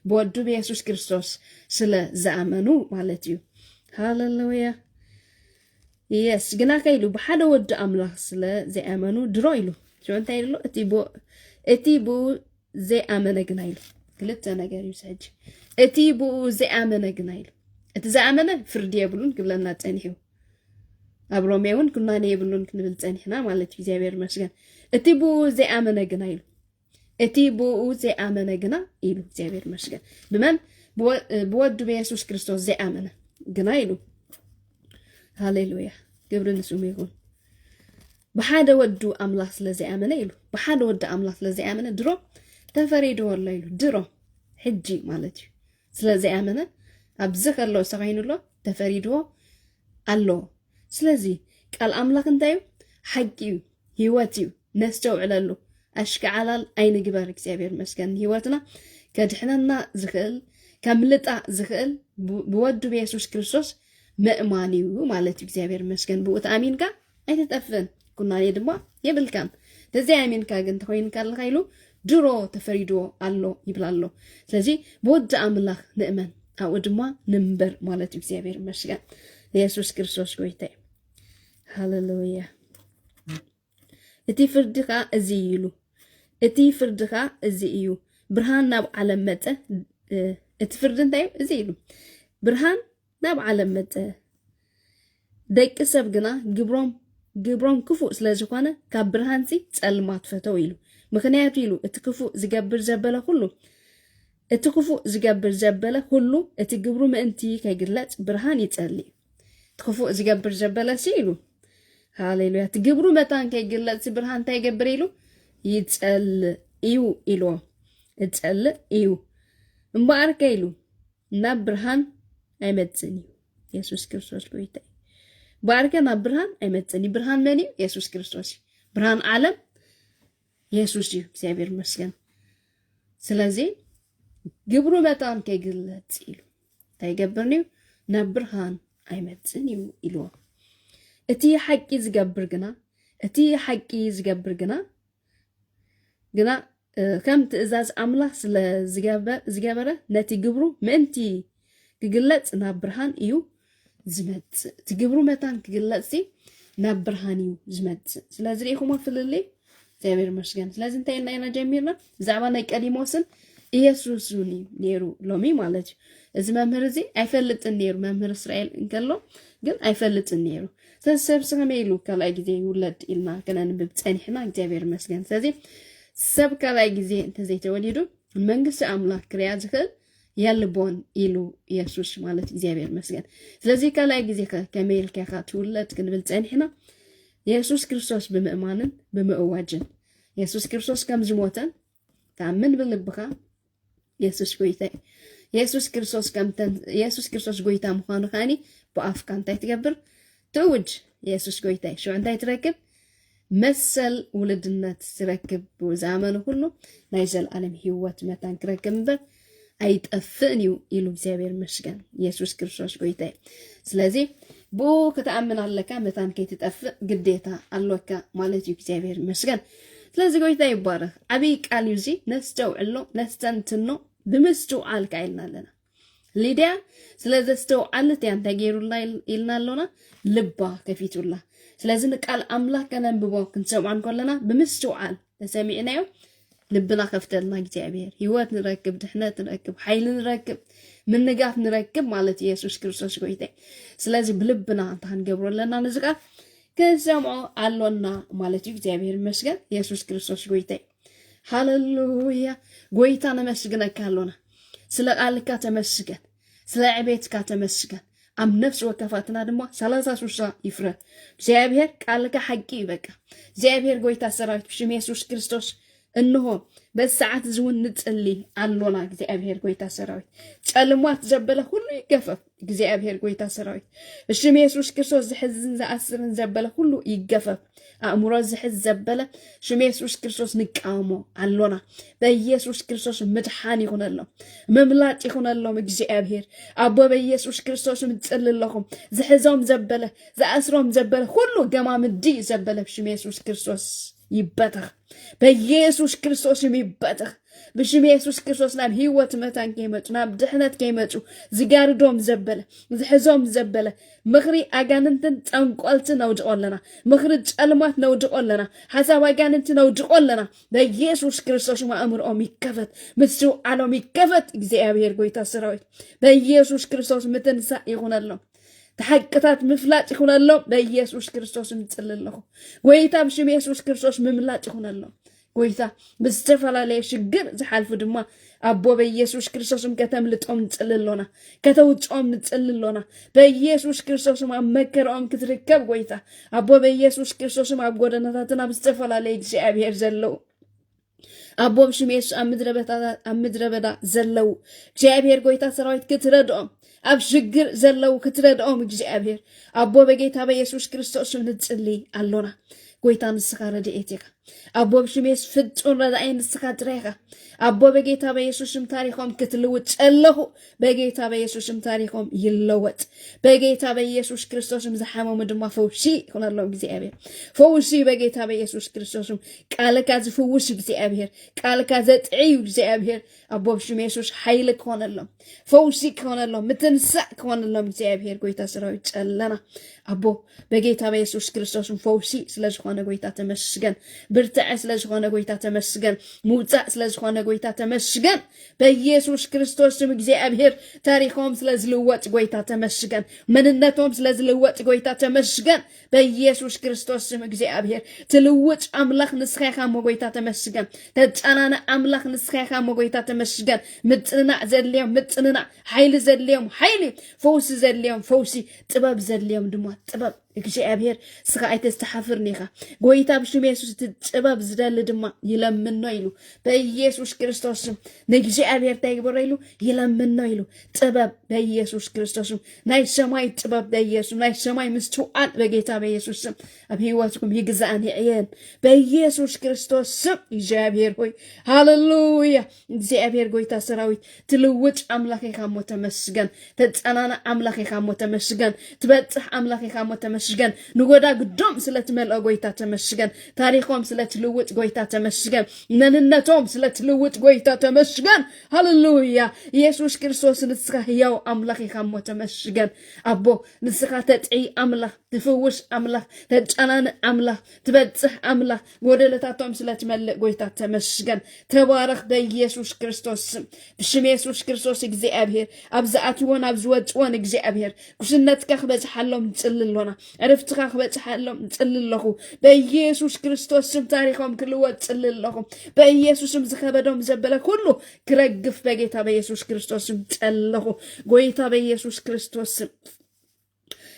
በወዱ በኢየሱስ ክርስቶስ ስለ ዝኣመኑ ማለት እዩ ሃሌሉያ yes ግና ከይሉ በሓደ ወድ አምላኽ ስለ ዘኣመኑ ድሮ ኢሉ እንታይ ኢሉ እቲ ብኡ ዘኣመነ ግና ኢሉ ክልተ ነገር ይስሕጅ እቲ ብኡ ዘኣመነ ግና ኢሉ እቲ ዘኣመነ ፍርድ የብሉን ክብለና ፀኒሑ ኣብ ሮሜውን ኩናኔ የብሉን ክንብል ፀኒሕና ማለት እግዚአብሔር መስገን እቲ ብኡ ዘኣመነ ግና ኢሉ እቲ ብኡ ዘኣመነ ግና ኢሉ እግዚአብሔር መስገን በመን በወዱ በኢየሱስ ክርስቶስ ዘኣመነ ግና ኢሉ ሃሌሉያ ግብርን ስሙ ይሁን በሓደ ወዱ አምላኽ ስለዚ ኣመነ ኢሉ በሓደ ወዱ አምላኽ ስለዚ ኣመነ ድሮ ተፈሪዶ ወላ ኢሉ ድሮ ሕጂ ማለት እዩ ስለዚ ኣመነ ኣብዚ ከሎ ሰኸይኑሎ ተፈሪዶ ኣሎ ስለዚ ቃል አምላኽ እንታይ ሓቂ እዩ ህይወት እዩ ነስተውዕለሉ ኣሽከዓላል ኣይንግበር እግዚአብሔር መስገን ህይወትና ከድሕነና ዝኽእል ከምልጣ ዝኽእል በወዱ በኢየሱስ ክርስቶስ መእማኒው ማለት እግዚአብሔር መስገን ብኡ ተኣሚንካ ኣይተጠፍን ኩናኔ ድማ የብልካን ተዘይ ኣሚንካ ግን ተኮይን ካልካ ኢሉ ድሮ ተፈሪዶ ኣሎ ይብላሎ ስለዚ በወድ አምላኽ ንእመን ኣብኡ ድማ ንምበር ማለት እግዚአብሔር መስገን ኢየሱስ ክርስቶስ ጎይታይ ሃሌሉያ እቲ ፍርድኻ እዚ ኢሉ እቲ ፍርድኻ እዚ እዩ ብርሃን ናብ ዓለም መፀ እቲ ፍርድ እንታይ እዚ ኢሉ ብርሃን ናብ ዓለም መፀ ደቂ ሰብ ግና ግብሮም ክፉእ ስለ ዝኾነ ካብ ብርሃንሲ ጸልማት ፈተው ኢሉ ምክንያቱ ኢሉ እቲ ክፉእ ዝገብር ዘበለ ሁሉ እቲ ግብሩ ምእንቲ ከይግለጽ ብርሃን ይጸልይ እቲ ክፉእ ዝገብር ዘበለ ሲ ኢሉ ሃሌሉያ እቲ ግብሩ መታን ከይግለጽ ብርሃን እንታይ ይገብር ኢሉ ይጸልዩ ኢሉ ይጸልይ እዩ እምበኣርከ ኢሉ ናብ ብርሃን ኣይመጽን ኢየሱስ ክርስቶስ ጎይታይ ባርከና ብርሃን ኣይመጽን ብርሃን መን እዩ ኢየሱስ ክርስቶስ ብርሃን ዓለም ኢየሱስ እዩ እግዚአብሔር መስገን ስለዚ ግብሩ መታን ከይግለጽ ኢሉ ታይገብርኒ ናብ ብርሃን ኣይመጽን ኢሉ እቲ ሓቂ ዝገብር ግና ከም ትእዛዝ አምላኽ ስለ ዝገበረ ነቲ ግብሩ ምእንቲ ክግለጽ ናብ ብርሃን እዩ ዝመጽእ እቲ ግብሩ መታን ክግለጽ ናብ ብርሃን እዩ ዝመጽእ ስለዚ ሪኢኹሞ ፍልሊ እግዚአብሔር መስገን ስለዚ እንታይ ኢና ጀሚርና ብዛዕባ ናይ ቀዲሞስን ኢየሱስን ነይሩ ሎሚ ማለት እዩ እዚ መምህር እዚ ኣይፈልጥን ነይሩ መምህር እስራኤል እንከሎ ግን ኣይፈልጥን ነይሩ ሰብ ከመይ ኢሉ ካልኣይ ግዜ ይውለድ ኢልና ከነንብብ ፀኒሕና እግዚአብሔር መስገን ስለዚ ሰብ ካልኣይ ግዜ እንተዘይተወሊዱ መንግስቲ አምላኽ ክርያ ዝኽእል የልቦን ኢሉ ኢየሱስ ማለት እግዚአብሔር መስገን ስለዚ ካልኣይ ግዜ ከመይ ኢልካ ትውለድ ክንብል ፀኒሕና ኢየሱስ ክርስቶስ ብምእማንን ብምእዋጅን ኢየሱስ ክርስቶስ ከም ዝሞተን ተኣምን ብልብኻ ኢየሱስ ጎይታ ኢየሱስ ክርስቶስ ጎይታ ምዃኑ ከዓኒ ብኣፍካ እንታይ ትገብር ትውጅ ኢየሱስ ጎይታ ሽዑ እንታይ ትረክብ መሰል ውልድነት ትረክብ ብዝኣመኑ ሁሉ ናይ ዘለኣለም ህይወት መታን ክረክብ እምበር ኣይጠፍእን እዩ ኢሉ እግዚአብሔር መስገን ኢየሱስ ክርስቶስ ጎይታ ስለዚ بو كتأمن على متان كي تتأفق قديتا اللوكا مالتي እግዚአብሔር ይመስገን ስለዚህ ጎይታ ይባረክ አብይ ቃል ይዚ ነስተውዕሎ ነስተንትኖ ብምስተውዓል ካይልናለና ሊዲያ ስለዚህ ስተውዓልት ያንተ ገይሩላ ይልናለና ልባ ከፊቱላ ስለዚህ ቃል አምላክ ከነንብቦ ክንሰማን ኮለና ብምስተውዓል ተሰሚዕናዮ ልብና ከፍተልና እግዚአብሔር ህይወት ንረክብ ድህነት ንረክብ ኃይል ንረክብ ምንጋፍ ንረክብ ማለት ኢየሱስ ክርስቶስ ጎይታ ስለዚህ ብልብና አንታን ገብሮለና ንዝቃ ከሰማው አሎና ማለት እግዚአብሔር ይመስገን ኢየሱስ ክርስቶስ ጎይታ ሃሌሉያ ጎይታ ነመስግነካ አሎና ስለ ቃልካ ተመስገን ስለ ዕቤትካ ተመስገን አም ነፍስ ወከፋትና ደሞ 33 ይፍረ እግዚአብሔር ቃልካ ሐቂ ይበቃ እግዚአብሔር ጎይታ ሰራዊት ብሽም ኢየሱስ ክርስቶስ እንሆ በሰዓት ዝውን ንጽሊ አሎና እግዚአብሔር ጎይታ ሰራዊት ጸልሟት ዘበለ ሁሉ ይገፈፍ እግዚአብሔር ጎይታ ሰራዊት እሽም ኢየሱስ ክርስቶስ ዝሕዝን ዘአስርን ዘበለ ሁሉ ይገፈፍ አእምሮ ዝሕዝ ዘበለ ሽም ኢየሱስ ክርስቶስ ንቃሞ አሎና በኢየሱስ ክርስቶስ ምድሓን ይኹነሎም መምላጭ ይኹነሎም እግዚአብሔር አቦ በኢየሱስ ክርስቶስ ምጽልለኹም ዝሕዞም ዘበለ ዘአስሮም ዘበለ ሁሉ ገማምዲ ዘበለ ሽም ኢየሱስ ክርስቶስ ይበተህ በኢየሱስ ክርስቶስ ይበተህ بشم يسوع كريستوس نام هيوت متان كيمت نام دحنت كيمتو زغاردوم زبله زحزوم زبله مخري اغاننتن تنقلت نودقولنا مخري ጨልማት ነውድቆለና ሐሳብ አጋንንት ነውድቆለና በኢየሱስ ክርስቶስ ማእምሮም ይከፈት ምስሩ ዓለም ይከፈት እግዚአብሔር ጎይታ ሰራዊት በኢየሱስ ክርስቶስ ምትንሳ ይሆናል ተሐቅታት ምፍላጭ ይሆናል በኢየሱስ ክርስቶስ ምጽልልሁ ጎይታ በሽም ኢየሱስ ክርስቶስ ምምላጭ ይሆናል ጎይታ በስተፈላለየ ሽግር ዝሐልፉ ድማ አቦ በኢየሱስ ክርስቶስም ከተምልጦም ጽልሎና ከተውጾም ጽልሎና በኢየሱስ ክርስቶስም አመከረውም ክትርከብ ጎይታ አቦ በኢየሱስ ክርስቶስም አጎደናታትና በስተፈላለየ እግዚአብሔር ዘለው አቦ በሽሜስ አምድረበዳ ዘለው እግዚአብሔር ጎይታ ሰራዊት ክትረዶም አብ ሽግር ዘለው ክትረዶም እግዚአብሔር አቦ በጌታ በኢየሱስ ክርስቶስም ንጽልይ አሎና ጎይታ ንስኻ ረድኤትካ አቦ በሽሜስ ፍጹም ረዳይ ንስኻ ትረኻ አቦ በጌታ በኢየሱስም ታሪኮም ክትልውጥ ጸለሁ በጌታ በኢየሱስም ታሪኮም ይለወጥ በጌታ በኢየሱስ ክርስቶስም ዘሐመሙ ድማ ፈውሲ ሆነለው እግዚአብሔር ፈውሲ በጌታ በኢየሱስ ክርስቶስም ቃልካ ዝፈውስ እግዚአብሔር ቃልካ ዘጥዒ እግዚአብሔር አቦ በሽሜስ ኃይል ሆነለው ፈውሲ ሆነለው ምትንሳዕ ሆነለው እግዚአብሔር ጎይታ ሰራዊት ጸለና አቦ በጌታ በኢየሱስ ክርስቶስም ፈውሲ ስለዝኾነ ጎይታ ተመስገን ብርታዕ ስለዝኾነ ጎይታ ተመስገን ሙጻእ ስለዝኾነ ጎይታ ተመስገን በኢየሱስ ክርስቶስም እግዚአብሔር ታሪኮም ስለዝልወጥ ጎይታ ተመስገን መንነቶም ስለዝልወጥ ጎይታ ተመስገን በኢየሱስ ክርስቶስም እግዚአብሔር ትልውጥ አምላክ ንስኻኻ ጎይታ ተመስገን ተጻናና አምላክ ንስኻኻ ጎይታ ተመስገን ምጽናዕ ዘልዮም ምጽናዕ ኃይል ዘልዮም ኃይል ፈውስ ዘልዮም ፈውሲ ጥበብ ዘልዮም ድማ ጥበብ እግዚአብሔር ስጋይተ ተሐፍርኒኻ ጎይታ በሽም ኢየሱስ ጥበብ ዝደል ድማ ይለምን ነው ይሉ በኢየሱስ ክርስቶስ ንእግዚአብሔር ታይግበረ ይሉ ይለምን ነው ይሉ ጥበብ በኢየሱስ ክርስቶስ ናይ ሰማይ ጥበብ በኢየሱስ ናይ ሰማይ ምስተዋል በጌታ በኢየሱስ አብ ህይወትኩም ይግዛን ይየን በኢየሱስ ክርስቶስ እግዚአብሔር ሆይ ሃሌሉያ እግዚአብሔር ጎይታ ሰራዊት ትልውጥ አምላክ ይካሞ ተመስገን ተጻናና አምላክ ይካሞ ተመስገን ትበጽሕ አምላክ ይካሞ ተመስገን ንጎዳ ግዶም ስለትመልኦ ጎይታ ተመስገን ታሪኮም ስለትልውጥ ጎይታ ተመስገን መንነቶም ስለትልውጥ ጎይታ ተመስገን ሃሌሉያ ኢየሱስ ክርስቶስ ንስኻ ሕያው አምላክ ይካሞ ተመስገን አቦ ንስኻ ተጥዒ አምላክ ትፍውስ አምላክ ተጫናን አምላክ ትበጽሕ አምላክ ጎደለታቶም ስለትመልእ ጎይታ ተመስገን ተባረክ በኢየሱስ ክርስቶስ ብሽም ኢየሱስ ክርስቶስ እግዚአብሔር አብዛአትወን አብዝወጽወን እግዚአብሔር ኩስነትካ ክበጽሐሎም ጽልሎና عرفتك بتحلم صللخو بيسوع ክርስቶስ ስም ታሪኮም ክልወጥ ጽልልለኹ በኢየሱስ ስም ዝከበዶም ዘበለ ሁሉ ክረግፍ በጌታ በኢየሱስ ክርስቶስ ስም ጸለኹ ጎይታ በኢየሱስ ክርስቶስ ስም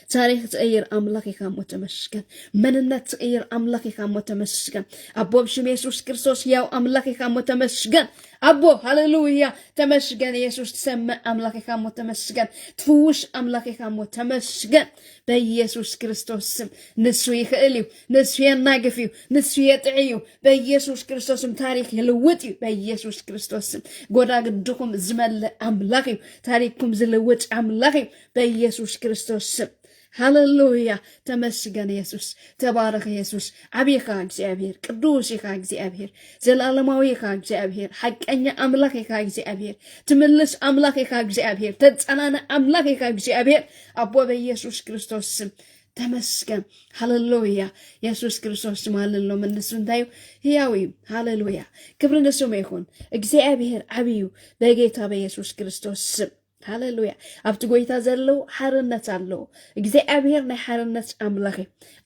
ታሪክ ተቀየር አምላክ ይካሞ ተመስገን መንነት ተቀየር አምላክ ይካሞ ተመስገን አቦ በሽም ኢየሱስ ክርስቶስ ያው አምላክ ይካሞ ተመስገን አቦ ሃሌሉያ ተመስገን ኢየሱስ ተሰማ አምላክ ይካሞ ተመስገን ትውሽ አምላክ ይካሞ ተመስገን በኢየሱስ ክርስቶስ ስም ንሱ ይኽእልዩ ንሱ የናገፊው ንሱ የጥዒዩ በኢየሱስ ክርስቶስ ስም ታሪክ ይልውጥ በኢየሱስ ክርስቶስ ስም ጎዳ ግድኩም ዝመለ አምላክ ታሪክኩም ዝልውጥ አምላክ በኢየሱስ ክርስቶስ ስም هاللويا تمسجن يسوس تبارك يسوس عبيك እግዚአብሔር ቅዱስك እግዚአብሔር ዘላለማዊክ እግዚአብሔር ሐቀኛ አምላክክ እግዚአብሔር ትምልስ አምላክክ እግዚአብሔር ተጸናና አምላክክ እግዚአብሔር አቦ በኢየሱስ ክርስቶስ ስም ተመስገን ሃሌሉያ ኢየሱስ ክርስቶስ ማለለው ምንሱን ታዩ ሕያው ሃሌሉያ ክብር ለስሙ ይሁን እግዚአብሔር አብዩ በጌታ በኢየሱስ ክርስቶስ ስም ሃሌሉያ አብቲ ጎይታ ዘለው ሓርነት አለው እግዚአብሔር ናይ ሓርነት አምላኽ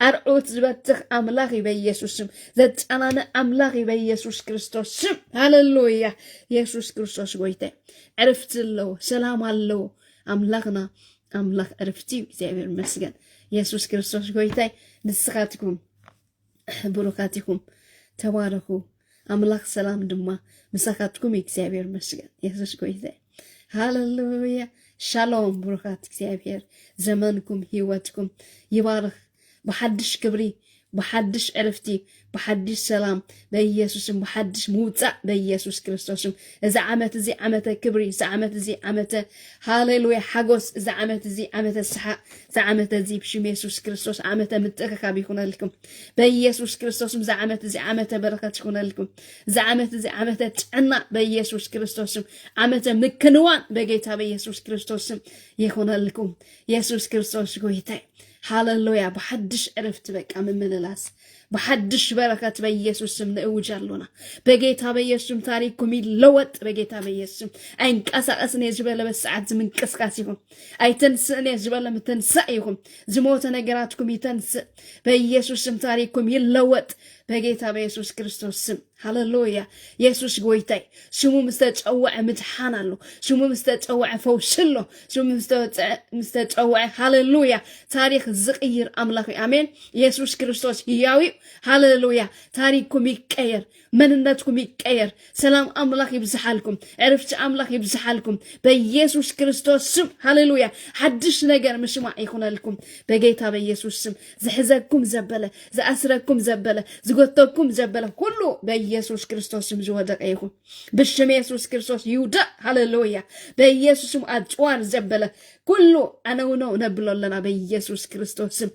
አርዑት ዝበትኽ አምላኽ በኢየሱስ ስም ዘጸናነ አምላኽ በኢየሱስ ክርስቶስ ስም ሃሌሉያ ኢየሱስ ክርስቶስ ጎይታ ዕረፍት አለው ሰላም አለው አምላኽና አምላኽ ዕረፍቲ እግዚአብሔር ይመስገን ኢየሱስ ክርስቶስ ጎይታ ንስኻትኩም ብሩካትኩም ተባረኩ አምላኽ ሰላም ድማ ምሳኻትኩም እግዚአብሔር ይመስገን ኢየሱስ ጎይታ ሃሌሉያ ሻሎም ብሩካት እግዚአብሔር ዘመንኩም ህይወትኩም ይባርክ በሐድሽ ክብሪ በሐድሽ ዕረፍቲ በሐድሽ ሰላም በኢየሱስም በሐድሽ ሙጻእ በኢየሱስ ክርስቶስም እዛ ዓመት እዚ ዓመተ ክብሪ እዛ ዓመት እዚ ዓመተ ሃሌሉያ ሓጎስ እዛ ዓመት እዚ ዓመተ ሰሓቅ እዛ ዓመት እዚ ብሽም ኢየሱስ ክርስቶስ ዓመተ ምትእኽኻብ ይኹነልኩም በኢየሱስ ክርስቶስም እዛ ዓመት እዚ ዓመተ በረከት ይኹነልኩም እዛ ዓመት እዚ ዓመተ ጥዕና በኢየሱስ ክርስቶስም ዓመተ ምክንዋን በጌታ በኢየሱስ ክርስቶስም ይኹነልኩም ኢየሱስ ክርስቶስ ጎይታ ሃሌሉያ በሐድሽ ዕረፍት በቃ ምምልላስ በሐድሽ በረከት በኢየሱስ ስም ንእውጃለሁና በጌታ በኢየሱስ ታሪክኩም ይለወጥ በጌታ በኢየሱስ አይንቀሳቀስን የዝበለ በሰዓት ምንቅስቃስ ይሁን አይተንስን የዝበለ ምትንሳእ ይሁን ዝሞተ ነገራትኩም ይተንስእ በኢየሱስ ስም ታሪክኩም ይለወጥ በጌታ በኢየሱስ ክርስቶስ ስም ሃሌሉያ ኢየሱስ ጎይታይ ስሙ ምስተጸዋዕ ምድሓን አሎ ስሙ ምስተጸዋዕ ፈውስሎ ስሙ ምስተጸዋዕ ሃሌሉያ ታሪክ ዝቅይር አምላኽ አሜን ኢየሱስ ክርስቶስ ሕያው ሃሌሉያ ታሪክኩም ይቀየር መንነትኩም ይቀየር ሰላም አምላኽ ይብዝሓልኩም ዕረፍቲ አምላኽ ይብዝሓልኩም በኢየሱስ ክርስቶስ ስም ሃሌሉያ ሓድሽ ነገር ምስማዕ ይኹነልኩም በጌታ በኢየሱስ ስም ዝሕዘኩም ዘበለ ዝኣስረኩም ዘበለ ዝጎተኩም ዘበለ ሁሉ በኢየሱስ ክርስቶስ ስም ዝወደቀ ይኹን ብሽም ኢየሱስ ክርስቶስ ይውዳእ ሃሌሉያ በኢየሱስ ስም አጭዋር ዘበለ ሁሉ አነውነው ነብሎለና በኢየሱስ ክርስቶስ ስም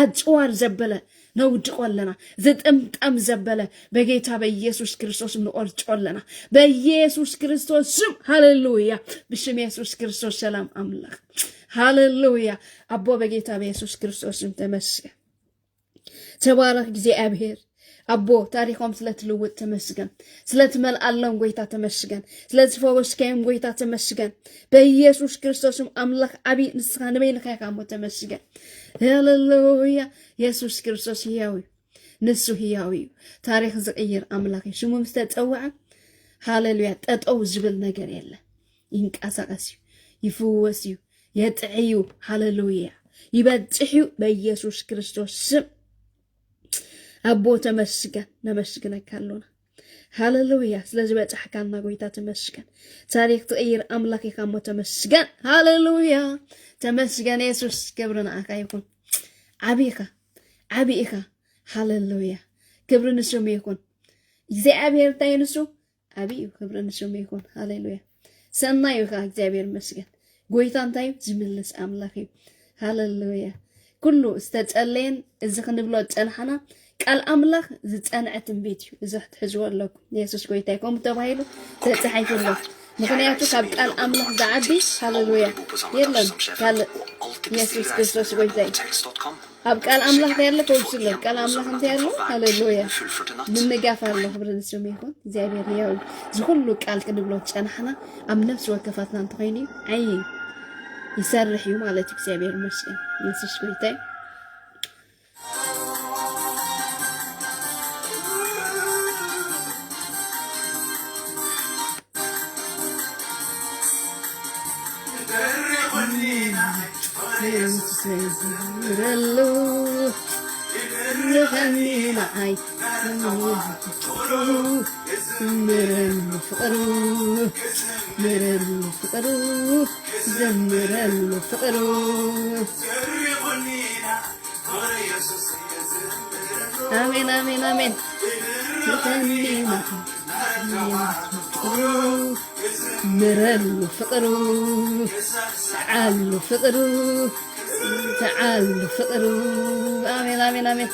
አጭዋር ዘበለ ነውድቆለና ዝጥምጣም ዘበለ በጌታ በኢየሱስ ክርስቶስ ንቆርጮለና በኢየሱስ ክርስቶስ ስም ሃሌሉያ ብሽም ኢየሱስ ክርስቶስ ሰላም አምላኽ ሃሌሉያ አቦ በጌታ በኢየሱስ ክርስቶስ ስም ተመስገን ተባረክ እግዚአብሔር አቦ ታሪኮም ስለትልውጥ ተመስገን ስለትመልአለም ጎይታ ተመስገን ስለትፈወስከም ጎይታ ተመስገን በኢየሱስ ክርስቶስም አምላኽ አቢ ንስኻ ንበይንኻ ካሞ ተመስገን ሃሌሉያ ኢየሱስ ክርስቶስ ሕያው ንሱ ሕያው ታሪክ ዝቅይር አምላኽ ስሙ ምስተጸዋዕ ሃሌሉያ ጠጠው ዝብል ነገር የለ ይንቀሳቀስ ይፍወስ የጥዕዩ ሃሌሉያ ይበጽሑ በኢየሱስ ክርስቶስ ስም አቦ ተመስገን ነመስግነካለሁና ሃሌሉያ ስለዚህ በጻሕካና ጎይታ ተመስገን ታሪክ ትቀይር አምላክ ካሞ ተመስገን ሃሌሉያ ተመስገን ኢየሱስ ክብርና አካይኩን አቢካ ሃሌሉያ ክብርን ስሙ ይኩን እግዚአብሔር ታይንሱ አቢዩ ክብርን ስሙ ይኩን ሃሌሉያ ሰናዩካ እግዚአብሔር መስገን ጎይታን ታዩ ዝምልስ አምላክ ሃሌሉያ ኩሉ ዝተጸለየን እዚ ክንብሎ ጸንሐና ቃል አምላኽ ዝጸንዐትን ቤት እዩ እዚ ክትሕዝዎ ኣለኩም ኢየሱስ ጎይታ ይኮም ተባሂሉ ተጻሒፉሎ ምክንያቱ ካብ ቃል አምላኽ ዝዓቢ ሃሌሉያ የለን ካል ኢየሱስ ክርስቶስ ጎይታ ኣብ ቃል አምላኽ ያለ ተወስለ ቃል አምላኽ እንታይ ያለው ሃሌሉያ ምንጋፍ ኣሎ ክብርን ስሙ ይኹን እግዚአብሔር ያው ዝኩሉ ቃል ክንብሎ ጸንሐና ኣብ ነፍሲ ወከፋትና እንትኾይኒ አይ ይሰርሕ እዩ ማለት እግዚአብሔር ይመስገን ኢየሱስ ጎይታ ረሉ ረኸኒና አይ ምረሉ ፍቅሩ ዘምረሉ ፍቅሩ አሜን አሜን አሜን ረኸኒና ምረሉ ፍቅሩ ዓሉ ፍቅሩ تعال فقرو آمين آمين آمين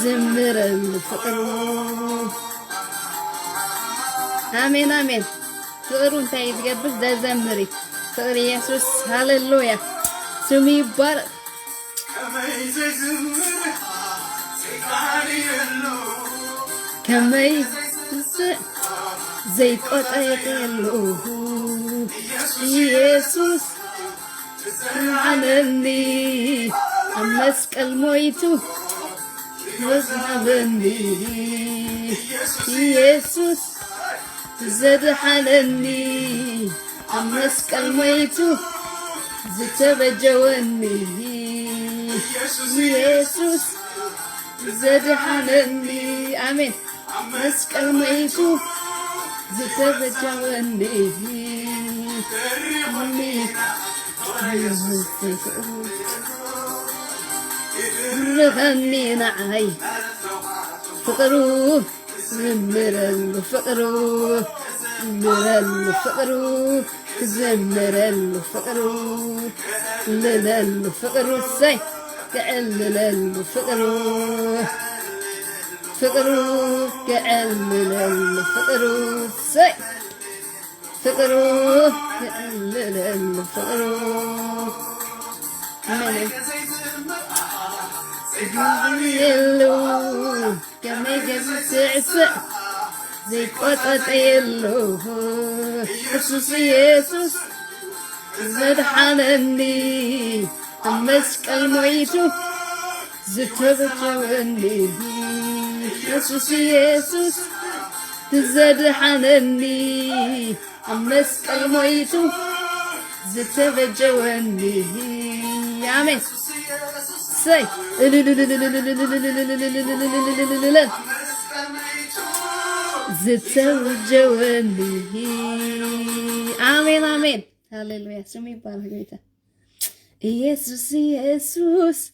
زمر الفقرو آمين آمين فقرو انت يتقبل ده زمري فقر يسوس هاللويا سمي بارك كمي زي قطعك اللو يسوس عنني أمسك المويتو وزنبني يسوس زد حنني أمسك المويتو زتبجوني يسوس زد حنني آمين أمسك المويتو زتبجوني رغني نعي فقرو زمر الفقرو زمر الفقرو زمر الفقرو للا الفقرو سي كعل الفقرو فقرو كعل الفقرو سي فقرو كعل الفقرو يلو كما يسعسع زي قطعة يلو يسوس يسوس زد حنني أمسك الميتو زتبجوني يسوس يسوس زد حنني أمسك الميتو زتبجوني آمين سي زتوجوني آمين آمين هاليلويا سمي بارك يسوس يسوس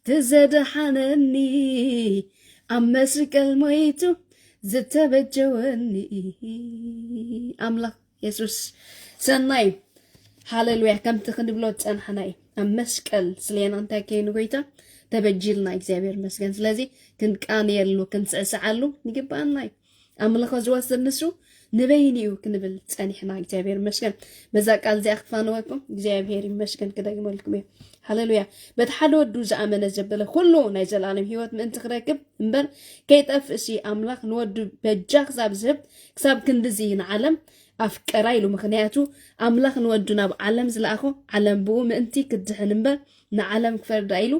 تزد حنني أمسك الميتو زتبجوني أملاك يسوس سناي هاليلويا كم تخدم بلوت أن حناي أمسكال سلينا أنت كين قويتا تبجيلنا إكزابير مسكن سلازي كنت كان يلو كنت سأسعلو نجيب أناي أملاك وزواس النسو نبينيو كنبل تاني حنا إكزابير مسكن بزاك قال زي أخفان وكم إكزابير مسكن كده جمالكم هاليلويا بتحلو دوز أمانة زبالة كله نايز العالم هيوت من تخركب مبر كيت أفسي أملاك نودو بجاك زاب زب كساب كندزين عالم أفكار إلو مخنياتو أملاك نودونا بعالم زلاخو عالم بو مأنتي كدحنبر نعالم كفر دايلو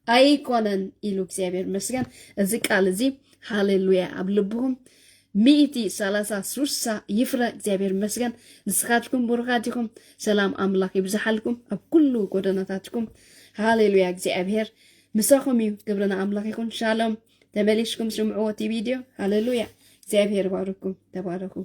أيقونن إلو كسيابير مسكن أزيك على هاليلويا أبلبهم 133 يفرق كسيابير مسكن نسخاتكم برخاتكم سلام أملاك يبزحلكم أبكلو قدناتاتكم هاليلويا كسيابير مساخم يو قبرنا أملاك يكون شالوم تماليشكم سمعوتي فيديو هاليلويا كسيابير باركم تباركم